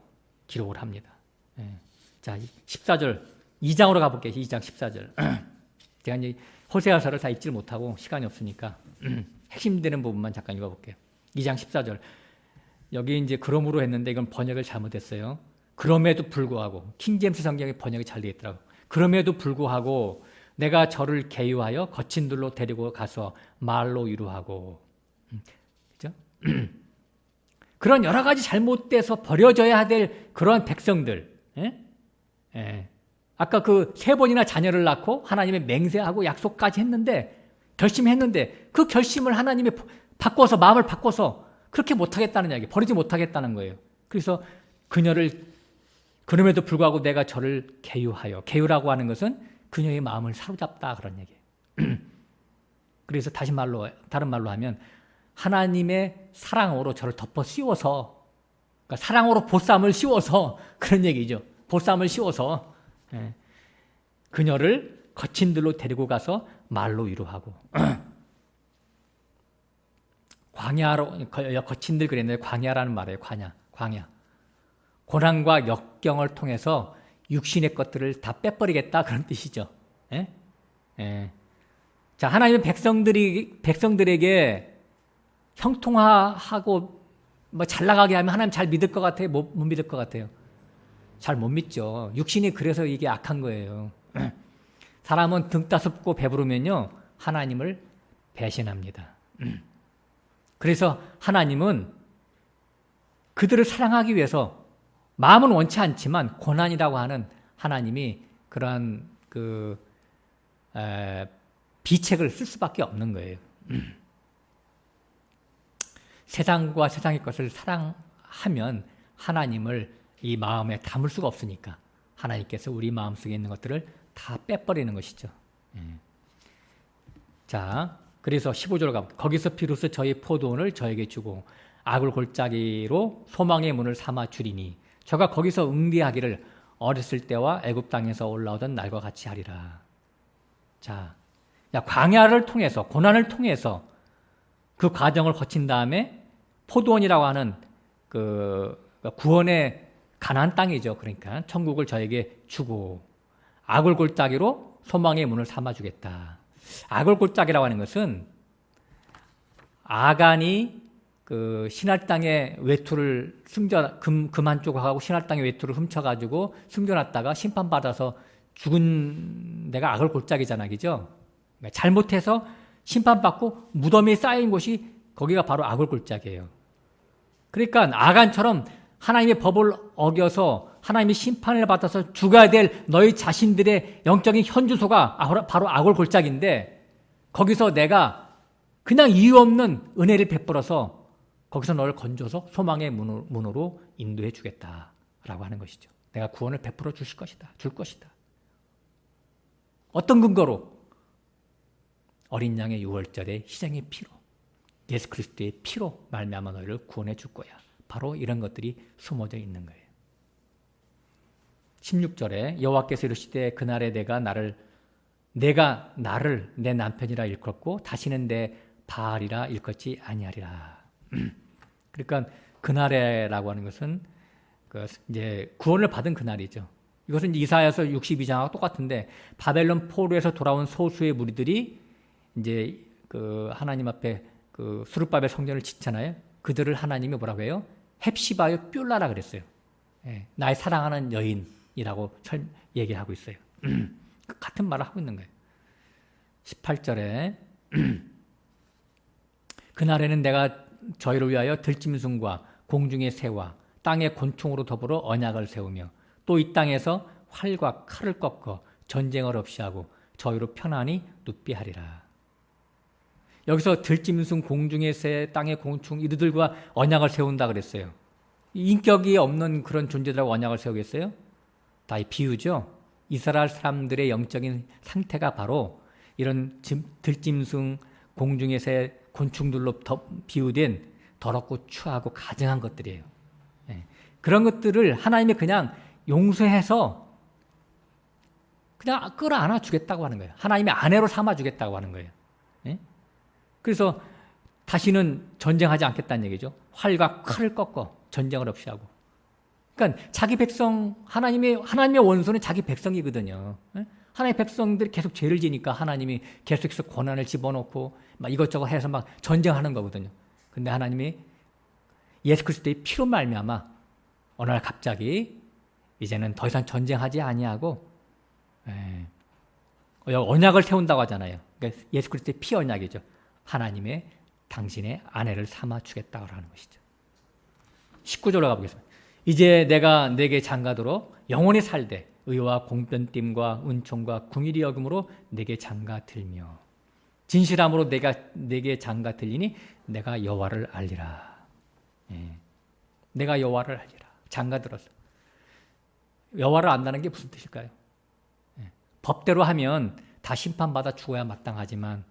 Speaker 1: 기록을 합니다. 네. 자, 14절, 2장으로 가볼게요. 2장 14절. 제가 이제 호세아서를 다 읽지를 못하고 시간이 없으니까 핵심되는 부분만 잠깐 읽어볼게요. 2장 14절. 여기 이제 그러므로 했는데 이건 번역을 잘못했어요. 그럼에도 불구하고 킹제임스 성경의 번역이 잘 되어 있더라고요. 그럼에도 불구하고 내가 저를 계유하여 거친 들로 데리고 가서 말로 위로하고 그죠? 그런 여러 가지 잘못돼서 버려져야 될 그러한 백성들 예? 예. 아까 그 3번이나 자녀를 낳고 하나님의 맹세하고 약속까지 했는데 결심했는데 그 결심을 하나님이 바꿔서 마음을 바꿔서 그렇게 못하겠다는 이야기, 버리지 못하겠다는 거예요. 그래서 그녀를 그럼에도 불구하고 내가 저를 계유하여, 계유라고 하는 것은 그녀의 마음을 사로잡다 그런 얘기예요. 그래서 다른 말로 하면 하나님의 사랑으로 저를 덮어 씌워서, 그러니까 사랑으로 보쌈을 씌워서 그런 얘기죠. 보쌈을 씌워서 그녀를 거친 들로 데리고 가서 말로 위로하고 광야로, 거친 들 그랬는데 광야라는 말이에요. 광야. 고난과 역경을 통해서 육신의 것들을 다 빼버리겠다 그런 뜻이죠. 예? 예. 자, 하나님의 백성들에게 형통하고 뭐 잘 나가게 하면 하나님 잘 믿을 것 같아요? 못 믿을 것 같아요? 잘 못 믿죠. 육신이 그래서 이게 악한 거예요. 사람은 등 따숩고 배부르면요 하나님을 배신합니다. 그래서 하나님은 그들을 사랑하기 위해서 마음은 원치 않지만 고난이라고 하는 하나님이 그러한 비책을 쓸 수밖에 없는 거예요. 세상과 세상의 것을 사랑하면 하나님을 이 마음에 담을 수가 없으니까 하나님께서 우리 마음속에 있는 것들을 다 빼버리는 것이죠. 자, 그래서 15절로 가볼게요. 거기서 비로소 저희 포도원을 저에게 주고 악을 골짜기로 소망의 문을 삼아 주리니 저가 거기서 응대하기를 어렸을 때와 애굽 땅에서 올라오던 날과 같이 하리라. 자, 광야를 통해서 고난을 통해서 그 과정을 거친 다음에 포도원이라고 하는 그 구원의 가나안 땅이죠. 그러니까 천국을 저에게 주고 악을 골짜기로 소망의 문을 삼아 주겠다. 악을 골짜기라고 하는 것은 아간이 그 신할 땅의 외투를 금 한쪽을 하고 신할 땅의 외투를 훔쳐가지고 숨겨놨다가 심판받아서 죽은 데가 악을 골짜기잖아, 그죠? 잘못해서 심판받고 무덤이 쌓인 곳이 거기가 바로 악을 골짜기예요. 그러니까 아간처럼 하나님의 법을 어겨서 하나님의 심판을 받아서 죽어야 될 너희 자신들의 영적인 현주소가 바로 악을 골짜기인데 거기서 내가 그냥 이유 없는 은혜를 베풀어서 거기서 너를 건져서 소망의 문으로 인도해 주겠다라고 하는 것이죠. 내가 구원을 베풀어 줄 것이다. 어떤 근거로? 어린 양의 유월절의 희생의 피로, 예수 그리스도의 피로 말미암아 너희를 구원해 줄 거야. 바로 이런 것들이 숨어져 있는 거예요. 16절에 여호와께서 이르시되 그날에 내가 나를 내 남편이라 일컫고 다시는 내 바알이라 일컫지 아니하리라. 그러니까 그날에라고 하는 것은 이제 구원을 받은 그날이죠. 이것은 이사야서 62장하고 똑같은데 바벨론 포로에서 돌아온 소수의 무리들이 이제 그 하나님 앞에 그 스룹바벨 성전을 짓잖아요. 그들을 하나님이 뭐라고 해요? 헵시바요 뷸라라 그랬어요. 예, 나의 사랑하는 여인이라고 얘기하고 있어요. 같은 말을 하고 있는 거예요. 18절에 그날에는 내가 저희를 위하여 들짐승과 공중의 새와 땅의 곤충으로 더불어 언약을 세우며 또 이 땅에서 활과 칼을 꺾어 전쟁을 없이 하고 저희로 편안히 눕비하리라. 여기서 들짐승, 공중의 새, 땅의 곤충 이들과 언약을 세운다 그랬어요. 인격이 없는 그런 존재들하고 언약을 세우겠어요? 다 비유죠. 이스라엘 사람들의 영적인 상태가 바로 이런 들짐승, 공중의 새, 곤충들로 비유된 더럽고 추하고 가증한 것들이에요. 그런 것들을 하나님이 그냥 용서해서 그냥 끌어안아 주겠다고 하는 거예요. 하나님의 아내로 삼아 주겠다고 하는 거예요. 그래서 다시는 전쟁하지 않겠다는 얘기죠. 활과 칼을 꺾어 전쟁을 없이 하고. 그러니까 자기 백성, 하나님의 원수는 자기 백성이거든요. 하나님의 백성들이 계속 죄를 지니까 하나님이 계속해서 고난을 집어넣고 막 이것저것 해서 막 전쟁하는 거거든요. 근데 하나님이 예수 그리스도의 피로 말미암아 어느 날 갑자기 이제는 더 이상 전쟁하지 아니하고 언약을 세운다고 하잖아요. 그러니까 예수 그리스도의 피 언약이죠. 하나님의 당신의 아내를 삼아 주겠다고 하는 것이죠. 19절로 가보겠습니다. 이제 내가 내게 장가들어 영원히 살되 의와 공변됨과 은총과 궁일이 여김으로 내게 장가들며 진실함으로 내게 장가들리니 내가 여호와를 알리라. 내가 여호와를 알리라. 장가들어서 여호와를 안다는 게 무슨 뜻일까요? 법대로 하면 다 심판받아 죽어야 마땅하지만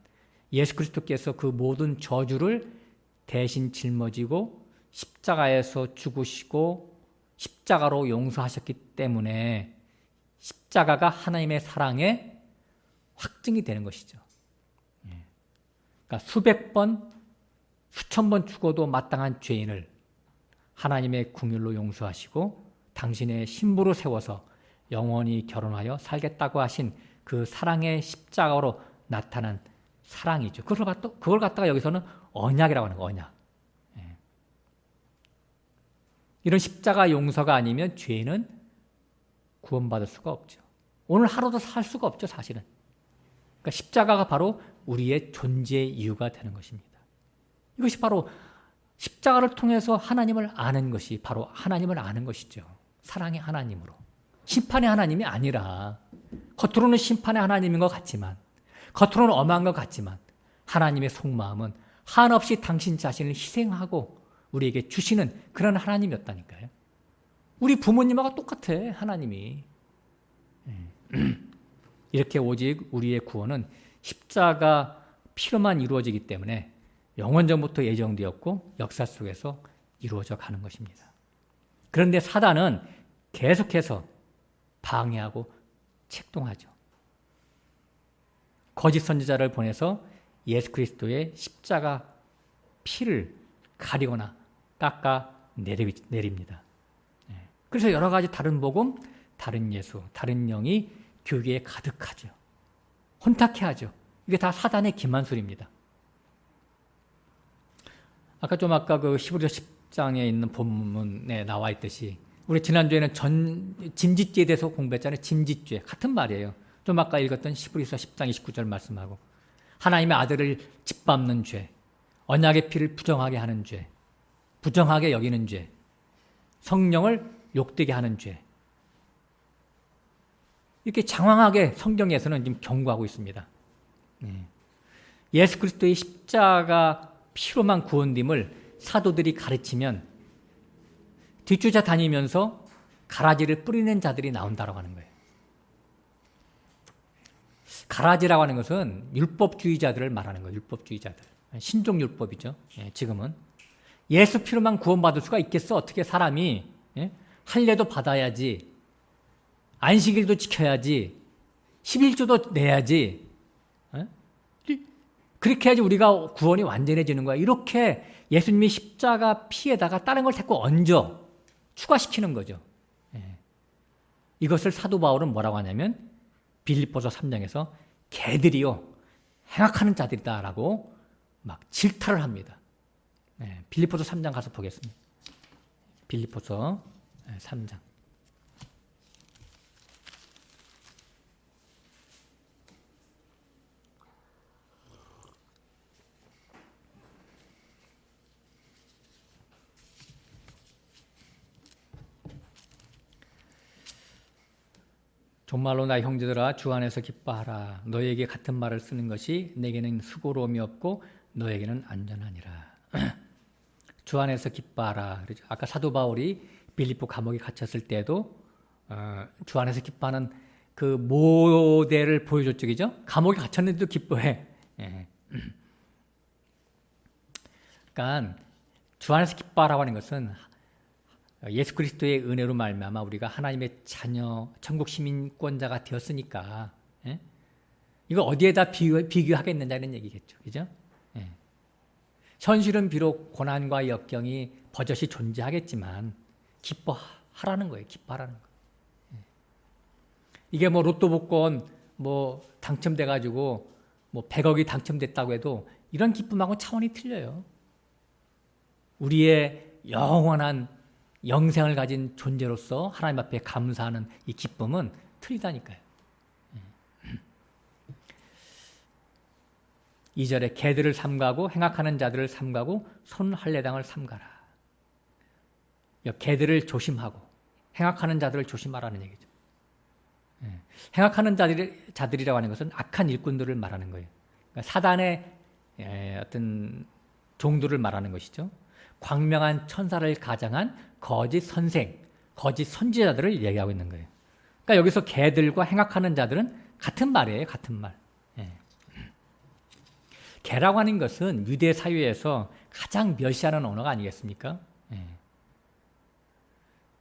Speaker 1: 예수 그리스도께서 그 모든 저주를 대신 짊어지고 십자가에서 죽으시고 십자가로 용서하셨기 때문에 십자가가 하나님의 사랑의 확증이 되는 것이죠. 그러니까 수백 번, 수천 번 죽어도 마땅한 죄인을 하나님의 긍휼로 용서하시고 당신의 신부로 세워서 영원히 결혼하여 살겠다고 하신 그 사랑의 십자가로 나타난 사랑이죠. 그걸 갖다가 여기서는 언약이라고 하는 거예요. 언약. 이런 십자가 용서가 아니면 죄인은 구원받을 수가 없죠. 오늘 하루도 살 수가 없죠, 사실은. 그러니까 십자가가 바로 우리의 존재의 이유가 되는 것입니다. 이것이 바로 십자가를 통해서 하나님을 아는 것이 바로 하나님을 아는 것이죠. 사랑의 하나님으로. 심판의 하나님이 아니라 겉으로는 심판의 하나님인 것 같지만 겉으로는 엄한 것 같지만 하나님의 속마음은 한없이 당신 자신을 희생하고 우리에게 주시는 그런 하나님이었다니까요. 우리 부모님하고 똑같아, 하나님이. 이렇게 오직 우리의 구원은 십자가 피로만 이루어지기 때문에 영원전부터 예정되었고 역사 속에서 이루어져 가는 것입니다. 그런데 사단은 계속해서 방해하고 책동하죠. 거짓 선지자를 보내서 예수 그리스도의 십자가 피를 가리거나 깎아 내립니다. 그래서 여러 가지 다른 복음, 다른 예수, 다른 영이 교회에 가득하죠. 혼탁해 하죠. 이게 다 사단의 기만술입니다. 아까 그 히브리서 10장에 있는 본문에 나와 있듯이 우리 지난주에는 짐짓죄에 대해서 공부했잖아요. 짐짓죄. 같은 말이에요. 좀 아까 읽었던 히브리서 10장 29절 말씀하고 하나님의 아들을 짓밟는 죄, 언약의 피를 부정하게 하는 죄, 부정하게 여기는 죄, 성령을 욕되게 하는 죄. 이렇게 장황하게 성경에서는 지금 경고하고 있습니다. 예수 그리스도의 십자가 피로만 구원됨을 사도들이 가르치면 뒤쫓아 다니면서 가라지를 뿌리는 자들이 나온다고 하는 거예요. 가라지라고 하는 것은 율법주의자들을 말하는 거예요. 율법주의자들. 신종율법이죠. 지금은. 예수 피로만 구원받을 수가 있겠어? 어떻게 사람이 할례도 받아야지, 안식일도 지켜야지, 11조도 내야지, 그렇게 해야지 우리가 구원이 완전해지는 거야. 이렇게 예수님이 십자가 피에다가 다른 걸 자꾸 얹어 추가시키는 거죠. 이것을 사도 바울은 뭐라고 하냐면 빌립보서 3장에서 개들이요 행악하는 자들이다라고 막 질타를 합니다. 빌립보서 3장 가서 보겠습니다. 빌립보서 3장. 정말로 나 형제들아 주 안에서 기뻐하라. 너에게 같은 말을 쓰는 것이 내게는 수고로움이 없고 너에게는 안전하니라. 주 안에서 기뻐하라. 그렇죠? 아까 사도 바울이 빌립보 감옥에 갇혔을 때도 주 안에서 기뻐하는 그 모델을 보여줬죠. 그죠? 감옥에 갇혔는데도 기뻐해. 그러니까 주 안에서 기뻐하라고 하는 것은 예수 그리스도의 은혜로 말미암아 우리가 하나님의 자녀, 천국 시민권자가 되었으니까 이거 어디에다 비교하겠느냐 이런 얘기겠죠. 그죠? 현실은 비록 고난과 역경이 버젓이 존재하겠지만 기뻐하라는 거예요. 기뻐하라는 거예요. 이게 뭐 로또 복권 뭐 당첨돼 가지고 뭐 100억이 당첨됐다고 해도 이런 기쁨하고 차원이 틀려요. 우리의 영원한 영생을 가진 존재로서 하나님 앞에 감사하는 이 기쁨은 틀리다니까요. 2절에 개들을 삼가고 행악하는 자들을 삼가고 손할례당을 삼가라. 개들을 조심하고 행악하는 자들을 조심하라는 얘기죠. 행악하는 자들이라고 하는 것은 악한 일꾼들을 말하는 거예요. 그러니까 사단의 어떤 종들을 말하는 것이죠. 광명한 천사를 가장한 거짓 선생, 거짓 선지자들을 얘기하고 있는 거예요. 그러니까 여기서 개들과 행악하는 자들은 같은 말이에요. 같은 말. 개라고 하는 것은 유대 사회에서 가장 멸시하는 언어가 아니겠습니까?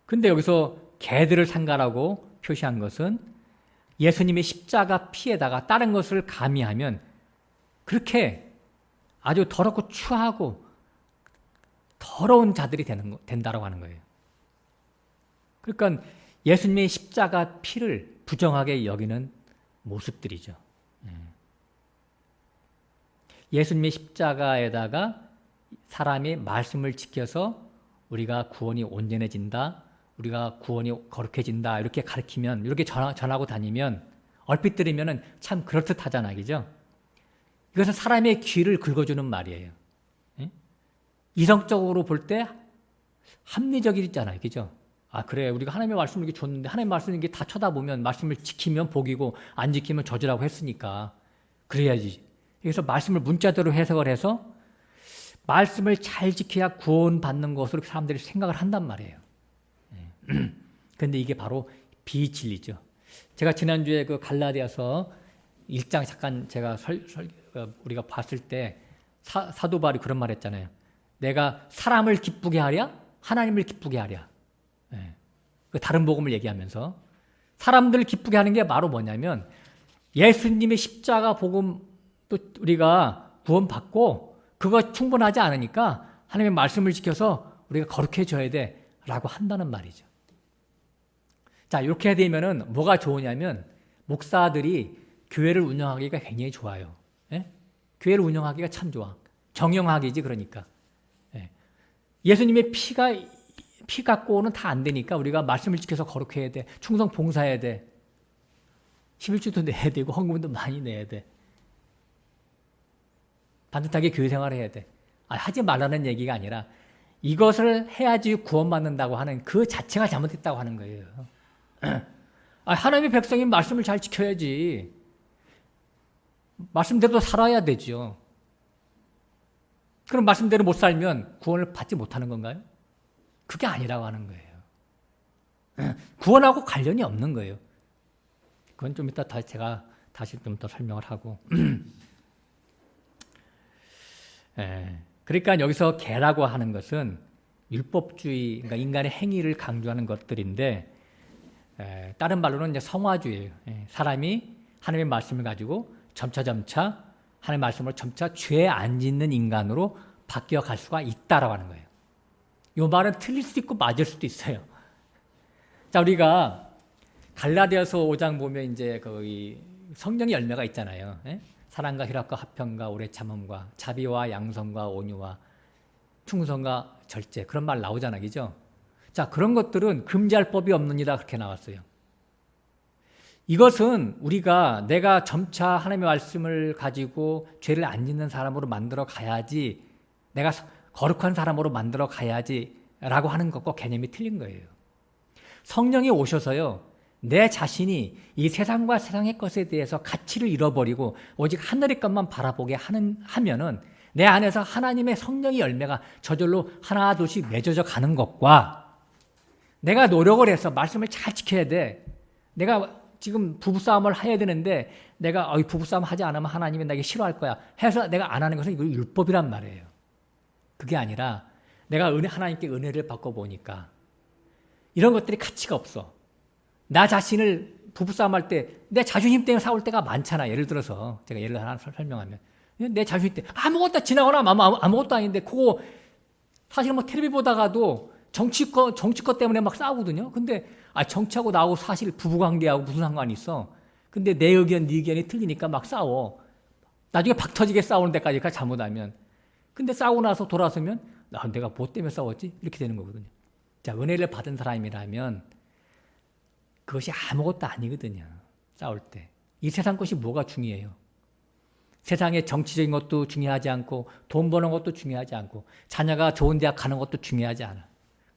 Speaker 1: 근데 여기서 개들을 상가라고 표시한 것은 예수님의 십자가 피에다가 다른 것을 가미하면 그렇게 아주 더럽고 추하고 더러운 자들이 된다라고 하는 거예요. 그러니까 예수님의 십자가 피를 부정하게 여기는 모습들이죠. 예수님의 십자가에다가 사람이 말씀을 지켜서 우리가 구원이 온전해진다, 우리가 구원이 거룩해진다 이렇게 가르치면, 이렇게 전하고 다니면 얼핏 들으면 참 그럴듯하잖아요. 그죠? 이것은 사람의 귀를 긁어주는 말이에요. 이성적으로 볼 때 합리적이잖아요. 그죠? 아, 그래. 우리가 하나님의 말씀을 이렇게 줬는데 하나님의 말씀을 이렇게 다 쳐다보면 말씀을 지키면 복이고 안 지키면 저주라고 했으니까 그래야지. 그래서 말씀을 문자대로 해석을 해서 말씀을 잘 지켜야 구원받는 것으로 사람들이 생각을 한단 말이에요. 그런데 이게 바로 비진리죠. 제가 지난주에 그 갈라디아서 1장 잠깐 제가 우리가 봤을 때 사도 바울이 그런 말 했잖아요. 내가 사람을 기쁘게 하랴? 하나님을 기쁘게 하랴? 그 다른 복음을 얘기하면서 사람들을 기쁘게 하는 게 바로 뭐냐면 예수님의 십자가 복음 또 우리가 구원받고 그거 충분하지 않으니까 하나님의 말씀을 지켜서 우리가 거룩해져야 돼라고 한다는 말이죠. 자, 이렇게 되면은 뭐가 좋으냐면 목사들이 교회를 운영하기가 굉장히 좋아요. 교회를 운영하기가 참 좋아. 경영학이지 그러니까. 예수님의 피 갖고는 다 안 되니까 우리가 말씀을 지켜서 거룩해야 돼. 충성 봉사해야 돼. 11주도 내야 되고 헌금도 많이 내야 돼. 반듯하게 교회 생활을 해야 돼. 하지 말라는 얘기가 아니라 이것을 해야지 구원받는다고 하는 그 자체가 잘못됐다고 하는 거예요. 하나님의 백성이 말씀을 잘 지켜야지. 말씀대로 살아야 되죠. 그럼 말씀대로 못 살면 구원을 받지 못하는 건가요? 그게 아니라고 하는 거예요. 구원하고 관련이 없는 거예요. 그건 좀 이따 제가 다시 좀 더 설명을 하고. 그러니까 여기서 계라고 하는 것은 율법주의, 그러니까 인간의 행위를 강조하는 것들인데, 다른 말로는 이제 성화주의예요. 사람이 하나님의 말씀을 가지고 점차 하나님의 말씀으로 점차 죄 안 짓는 인간으로 바뀌어 갈 수가 있다라고 하는 거예요. 이 말은 틀릴 수도 있고 맞을 수도 있어요. 자, 우리가 갈라디아서 5장 보면 이제 거기 성령의 열매가 있잖아요. 사랑과 희락과 화평과 오래 참음과 자비와 양성과 온유와 충성과 절제, 그런 말 나오잖아요. 그죠? 자, 그런 것들은 금지할 법이 없느니라 그렇게 나왔어요. 이것은 우리가 내가 점차 하나님의 말씀을 가지고 죄를 안 짓는 사람으로 만들어 가야지, 내가 거룩한 사람으로 만들어 가야지 라고 하는 것과 개념이 틀린 거예요. 성령이 오셔서요, 내 자신이 이 세상과 세상의 것에 대해서 가치를 잃어버리고 오직 하늘의 것만 바라보게 하면은 내 안에서 하나님의 성령의 열매가 저절로 하나 둘씩 맺어져 가는 것과, 내가 노력을 해서 말씀을 잘 지켜야 돼. 내가 지금 부부싸움을 해야 되는데 내가 부부싸움 하지 않으면 하나님이 나에게 싫어할 거야 해서 내가 안 하는 것은 이거 율법이란 말이에요. 그게 아니라 내가 하나님께 은혜를 받고 보니까 이런 것들이 가치가 없어. 나 자신을 부부싸움할 때 내 자존심 때문에 싸울 때가 많잖아. 예를 들어서 제가 예를 하나 설명하면, 내 자존심 때문에 아무것도 지나거나 아무것도 아닌데 그거 사실 뭐 텔레비 보다가도 정치권 때문에 막 싸우거든요. 근데 정치하고 나하고 사실 부부관계하고 무슨 상관이 있어. 근데 내 의견, 네 의견이 틀리니까 막 싸워. 나중에 박 터지게 싸우는 데까지 잘못하면. 근데 싸우고 나서 돌아서면 내가 뭐 때문에 싸웠지? 이렇게 되는 거거든요. 자, 은혜를 받은 사람이라면 그것이 아무것도 아니거든요. 싸울 때. 이 세상 것이 뭐가 중요해요? 세상의 정치적인 것도 중요하지 않고 돈 버는 것도 중요하지 않고 자녀가 좋은 대학 가는 것도 중요하지 않아.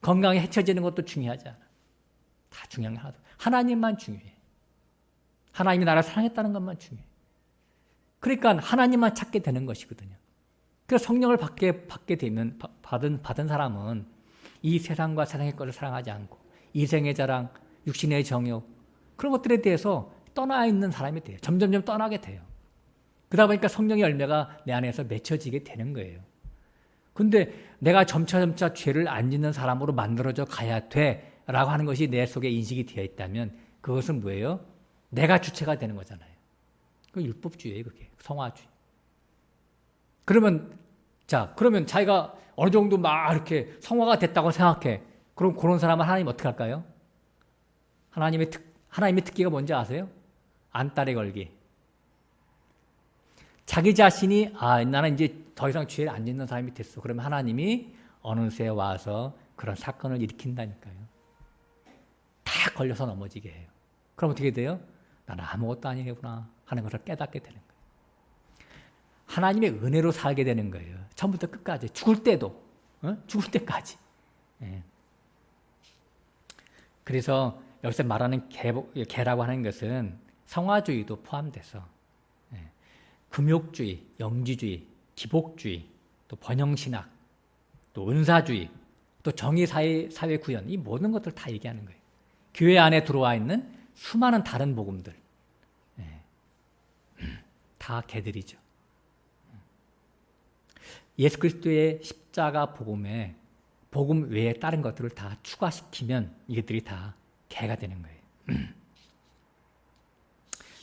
Speaker 1: 건강에 해쳐지는 것도 중요하지 않아. 다 중요한 게 하나도. 하나님만 중요해. 하나님이 나를 사랑했다는 것만 중요해. 그러니까 하나님만 찾게 되는 것이거든요. 그래서 성령을 받게 되면 받은 사람은 이 세상과 세상의 것을 사랑하지 않고 이생의 자랑, 육신의 정욕, 그런 것들에 대해서 떠나 있는 사람이 돼요. 점점 떠나게 돼요. 그러다 보니까 성령의 열매가 내 안에서 맺혀지게 되는 거예요. 근데 내가 점차 죄를 안 짓는 사람으로 만들어져 가야 돼라고 하는 것이 내 속에 인식이 되어 있다면 그것은 뭐예요? 내가 주체가 되는 거잖아요. 그 율법주의예요, 그게. 성화주의. 그러면 자기가 어느 정도 막 이렇게 성화가 됐다고 생각해. 그럼 그런 사람은 하나님 어떻게 할까요? 하나님의 특기가 뭔지 아세요? 안달에 걸기. 자기 자신이 나는 이제 더 이상 죄를 안 짓는 사람이 됐어. 그러면 하나님이 어느새 와서 그런 사건을 일으킨다니까요. 다 걸려서 넘어지게 해요. 그럼 어떻게 돼요? 나는 아무것도 아니구나 하는 것을 깨닫게 되는 거예요. 하나님의 은혜로 살게 되는 거예요. 처음부터 끝까지. 죽을 때도. 죽을 때까지. 예. 그래서 여기서 말하는 개라고 하는 것은 성화주의도 포함돼서 금욕주의, 영지주의, 기복주의, 또 번영신학, 또 은사주의, 또 정의사회 구현, 이 모든 것들 다 얘기하는 거예요. 교회 안에 들어와 있는 수많은 다른 복음들, 다 개들이죠. 예수 그리스도의 십자가 복음에 복음 외에 다른 것들을 다 추가시키면 이것들이 다 개가 되는 거예요.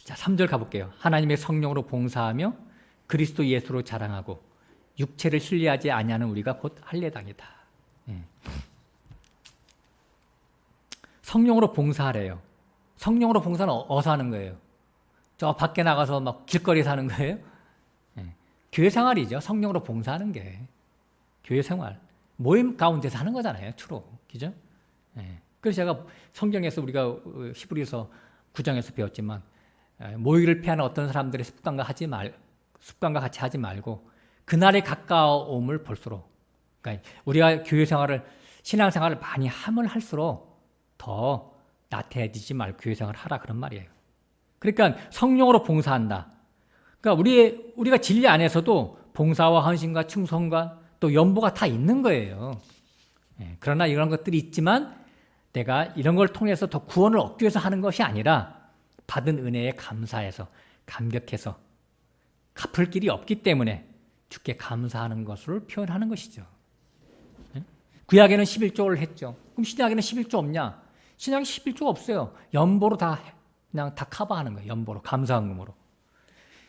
Speaker 1: 자, 3절 가볼게요. 하나님의 성령으로 봉사하며 그리스도 예수로 자랑하고 육체를 신뢰하지 아니하는 우리가 곧 할례당이다. 성령으로 봉사하래요. 성령으로 봉사는 어디서 하는 거예요? 저 밖에 나가서 막 길거리에서 하는 거예요? 교회 생활이죠. 성령으로 봉사하는 게. 교회 생활. 모임 가운데서 하는 거잖아요. 주로. 그죠? 그래서 제가 성경에서 우리가 히브리서 9장에서 배웠지만 모의를 피하는 어떤 사람들의 습관과 같이 하지 말고 그날이 가까움을 볼수록, 그러니까 우리가 교회 생활을, 신앙 생활을 많이 하면 할수록 더 나태해지지 말고 교회 생활을 하라, 그런 말이에요. 그러니까 성령으로 봉사한다. 그러니까 우리가 진리 안에서도 봉사와 헌신과 충성과 또 연보가 다 있는 거예요. 그러나 이런 것들이 있지만 내가 이런 걸 통해서 더 구원을 얻기 위해서 하는 것이 아니라 받은 은혜에 감사해서, 감격해서, 갚을 길이 없기 때문에 주께 감사하는 것을 표현하는 것이죠. 구약에는 11조를 했죠. 그럼 신약에는 11조 없냐? 신약에 11조 없어요. 연보로 그냥 다 커버하는 거예요. 연보로, 감사헌금으로.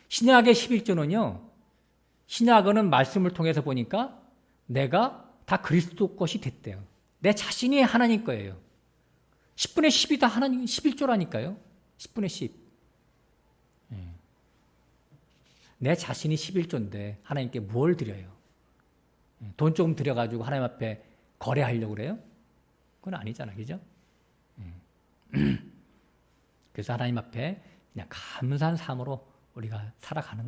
Speaker 1: 신약의 11조는요, 신약은 말씀을 통해서 보니까 내가 다 그리스도 것이 됐대요. 내 자신이 하나님 거예요. 10분의 10이 다 하나님, 11조라니까요. 10분의 10. 내 자신이 11조인데 하나님께 뭘 드려요? 돈 조금 들여가지고 하나님 앞에 거래하려고 그래요? 그건 아니잖아, 그죠? 그래서 하나님 앞에 그냥 감사한 삶으로 우리가 살아가는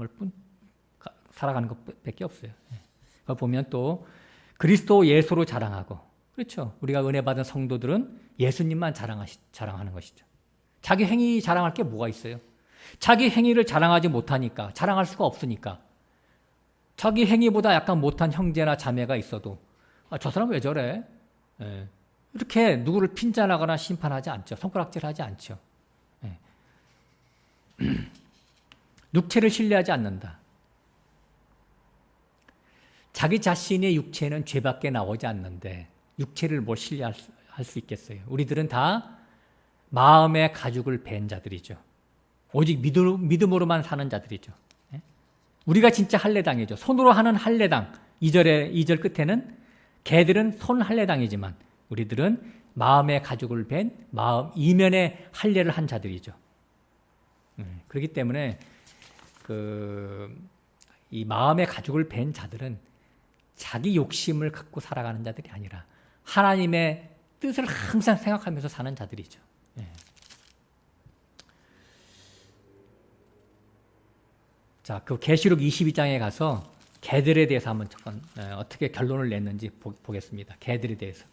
Speaker 1: 것밖에 없어요. 그거 보면 또 그리스도 예수로 자랑하고, 그렇죠? 우리가 은혜 받은 성도들은 예수님만 자랑하는 것이죠. 자기 행위 자랑할 게 뭐가 있어요? 자기 행위를 자랑하지 못하니까, 자랑할 수가 없으니까, 자기 행위보다 약간 못한 형제나 자매가 있어도 저 사람 왜 저래? 이렇게 누구를 핀잔하거나 심판하지 않죠. 손가락질하지 않죠. 육체를 신뢰하지 않는다. 자기 자신의 육체는 죄밖에 나오지 않는데 육체를 뭘 신뢰할 수 있겠어요? 우리들은 다 마음의 가죽을 벤 자들이죠. 오직 믿음으로만 사는 자들이죠. 우리가 진짜 할례당이죠. 손으로 하는 할례당. 2절 끝에는 개들은 손 할례당이지만 우리들은 마음의 가죽을 벤 마음 이면의 할례를 한 자들이죠. 그렇기 때문에 이 마음의 가죽을 벤 자들은 자기 욕심을 갖고 살아가는 자들이 아니라 하나님의 뜻을 항상 생각하면서 사는 자들이죠. 자, 그 계시록 22장에 가서 개들에 대해서 한번 어떻게 결론을 냈는지 보겠습니다. 개들에 대해서.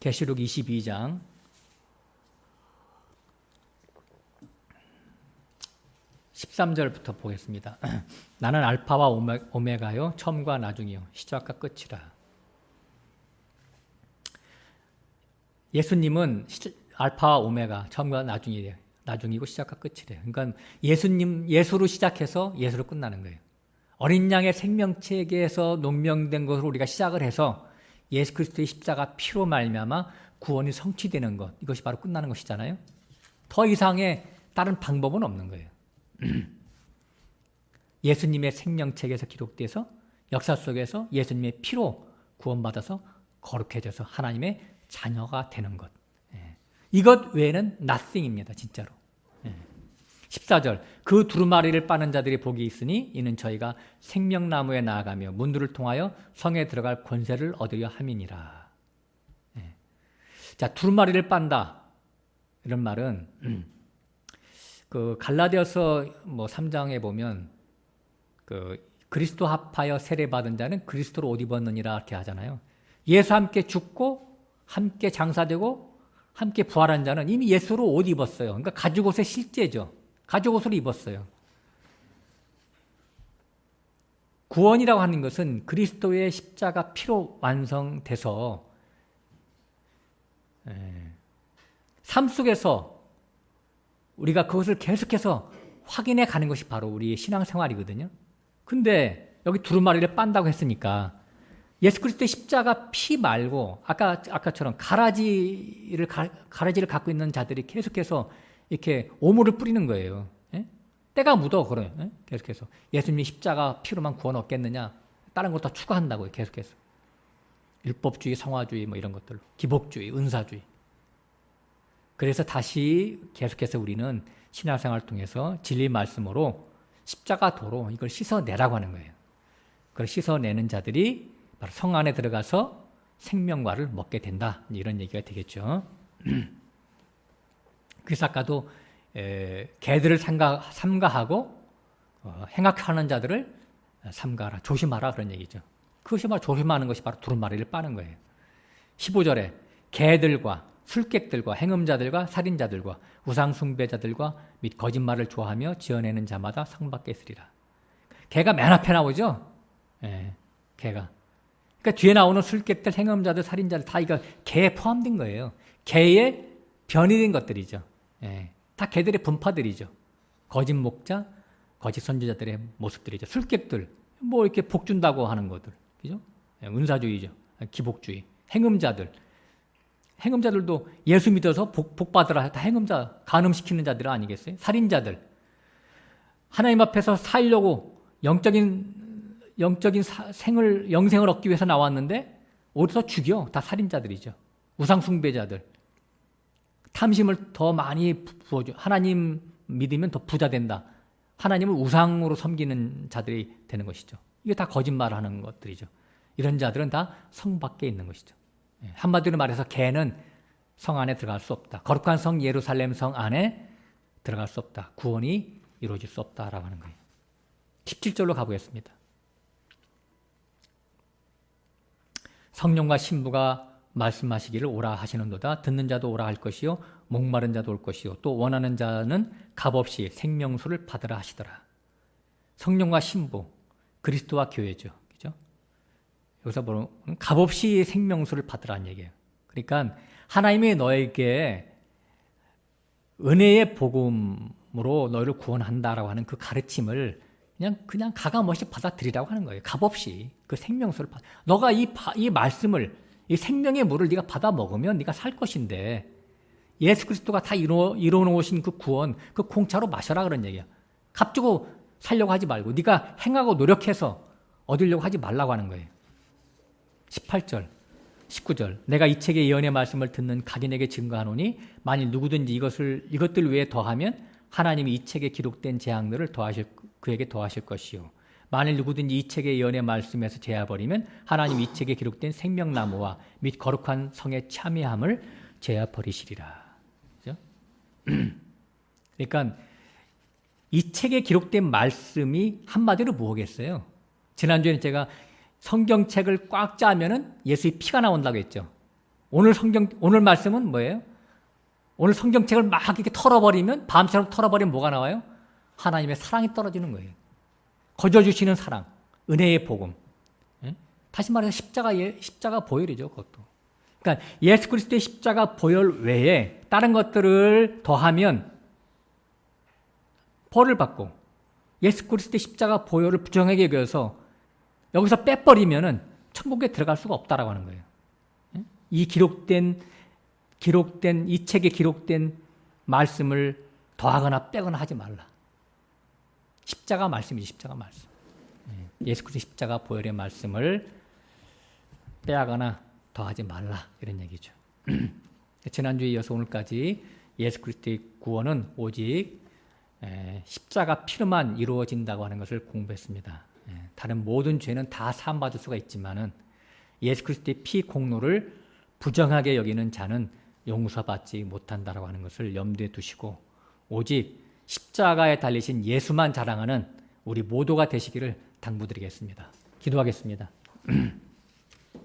Speaker 1: 계시록 22장 13절부터 보겠습니다. 나는 알파와 오메가요, 처음과 나중이요, 시작과 끝이라. 예수님은 알파와 오메가, 처음과 나중이고 시작과 끝이래요. 그러니까 예수로 시작해서 예수로 끝나는 거예요. 어린 양의 생명책에서 농명된 것으로 우리가 시작을 해서 예수 그리스도의 십자가 피로 말미암아 구원이 성취되는 것, 이것이 바로 끝나는 것이잖아요. 더 이상의 다른 방법은 없는 거예요. 예수님의 생명책에서 기록돼서 역사 속에서 예수님의 피로 구원받아서 거룩해져서 하나님의 자녀가 되는 것. 이것 외에는 nothing입니다. 진짜로. 14절 그 두루마리를 빠는 자들이 복이 있으니 이는 저희가 생명나무에 나아가며 문들을 통하여 성에 들어갈 권세를 얻으려 함이니라. 자, 두루마리를 빤다. 이런 말은 그 갈라디아서 3장에 보면 그리스도 합하여 세례받은 자는 그리스도로 옷 입었느니라 이렇게 하잖아요. 예수 함께 죽고 함께 장사되고 함께 부활한 자는 이미 예수로 옷 입었어요. 그러니까 가죽옷의 실제죠. 가죽옷을 입었어요. 구원이라고 하는 것은 그리스도의 십자가 피로 완성돼서 삶 속에서 우리가 그것을 계속해서 확인해 가는 것이 바로 우리의 신앙생활이거든요. 근데 여기 두루마리를 빤다고 했으니까 예수 그리스도의 십자가 피 말고 아까처럼 가라지를 갖고 있는 자들이 계속해서 이렇게 오물을 뿌리는 거예요. 때가 묻어 그래요. 계속해서 예수님이 십자가 피로만 구원 얻겠느냐? 다른 것 다 추가한다고요. 계속해서 율법주의, 성화주의 이런 것들, 기복주의, 은사주의. 그래서 다시 계속해서 우리는 신앙생활을 통해서 진리 말씀으로 십자가 도로 이걸 씻어내라고 하는 거예요. 그걸 씻어내는 자들이 바로 성 안에 들어가서 생명과를 먹게 된다. 이런 얘기가 되겠죠. 그래서 아까도 개들을 삼가하고 행악하는 자들을 삼가하라, 조심하라 그런 얘기죠. 그것이 바로 조심하는 것이 바로 두루마리를 빠는 거예요. 15절에 개들과 술객들과 행음자들과 살인자들과 우상숭배자들과 및 거짓말을 좋아하며 지어내는 자마다 성 밖에 있으리라. 개가 맨 앞에 나오죠. 개가. 그러니까 뒤에 나오는 술객들, 행음자들, 살인자들 다 이거 개에 포함된 거예요. 개의 변이된 것들이죠. 다 개들의 분파들이죠. 거짓 목자, 거짓 선지자들의 모습들이죠. 술객들, 뭐 이렇게 복 준다고 하는 것들, 그죠? 은사주의죠. 기복주의. 행음자들도 예수 믿어서 복 받으라. 다 행음자, 간음시키는 자들 아니겠어요? 살인자들. 하나님 앞에서 살려고 영적인 영생을 얻기 위해서 나왔는데 어디서 죽여? 다 살인자들이죠. 우상숭배자들. 탐심을 더 많이 부어줘. 하나님 믿으면 더 부자 된다. 하나님을 우상으로 섬기는 자들이 되는 것이죠. 이게 다 거짓말하는 것들이죠. 이런 자들은 다 성 밖에 있는 것이죠. 한마디로 말해서 개는 성 안에 들어갈 수 없다. 거룩한 성 예루살렘 성 안에 들어갈 수 없다. 구원이 이루어질 수 없다라고 하는 거예요. 17절로 가보겠습니다. 성령과 신부가 말씀하시기를 오라 하시는도다. 듣는 자도 오라 할 것이요 목마른 자도 올 것이요 또 원하는 자는 값없이 생명수를 받으라 하시더라. 성령과 신부, 그리스도와 교회죠. 그죠? 여기서 보면 값없이 생명수를 받으라는 얘기예요. 그러니까 하나님이 너에게 은혜의 복음으로 너희를 구원한다라고 하는 그 가르침을 그냥 가감없이 받아들이라고 하는 거예요. 값없이 그 생명수를 너가 이 말씀을, 이 생명의 물을 네가 받아 먹으면 네가 살 것인데 예수 그리스도가 다 이뤄놓으신 그 구원, 그 공짜로 마셔라 그런 얘기야. 값 주고 살려고 하지 말고 네가 행하고 노력해서 얻으려고 하지 말라고 하는 거예요. 18절, 19절 내가 이 책의 예언의 말씀을 듣는 각인에게 증거하노니 만일 누구든지 이것들 외에 더하면 하나님이 이 책에 기록된 재앙들을 그에게 더하실 것이요 만일 누구든지 이 책의 예언의 말씀에서 제하버리면 하나님이 이 책에 기록된 생명나무와 및 거룩한 성의 참여함을 제하버리시리라. 그렇죠? 그러니까 이 책에 기록된 말씀이 한마디로 뭐겠어요? 지난주에 제가 성경책을 꽉 짜면은 예수의 피가 나온다고 했죠. 오늘 말씀은 뭐예요? 오늘 성경책을 막 이렇게 털어버리면, 밤처럼 털어버리면 뭐가 나와요? 하나님의 사랑이 떨어지는 거예요. 거저주시는 사랑, 은혜의 복음. 다시 말해서 십자가 보혈이죠, 그것도. 그러니까 예수 그리스도의 십자가 보혈 외에 다른 것들을 더하면 벌을 받고 예수 그리스도의 십자가 보혈을 부정하게 여겨서 여기서 빼버리면은 천국에 들어갈 수가 없다라고 하는 거예요. 이 기록된 이 책에 기록된 말씀을 더하거나 빼거나 하지 말라. 십자가 말씀이지, 십자가 말씀. 예수 그리스도의 십자가 보혈의 말씀을 빼하거나 더하지 말라 이런 얘기죠. 지난주에 이어서 오늘까지 예수 그리스도의 구원은 오직 십자가 피로만 이루어진다고 하는 것을 공부했습니다. 다른 모든 죄는 다 사함받을 수가 있지만은 예수 그리스도의 피 공로를 부정하게 여기는 자는 용서받지 못한다라고 하는 것을 염두에 두시고 오직 십자가에 달리신 예수만 자랑하는 우리 모두가 되시기를 당부드리겠습니다. 기도하겠습니다.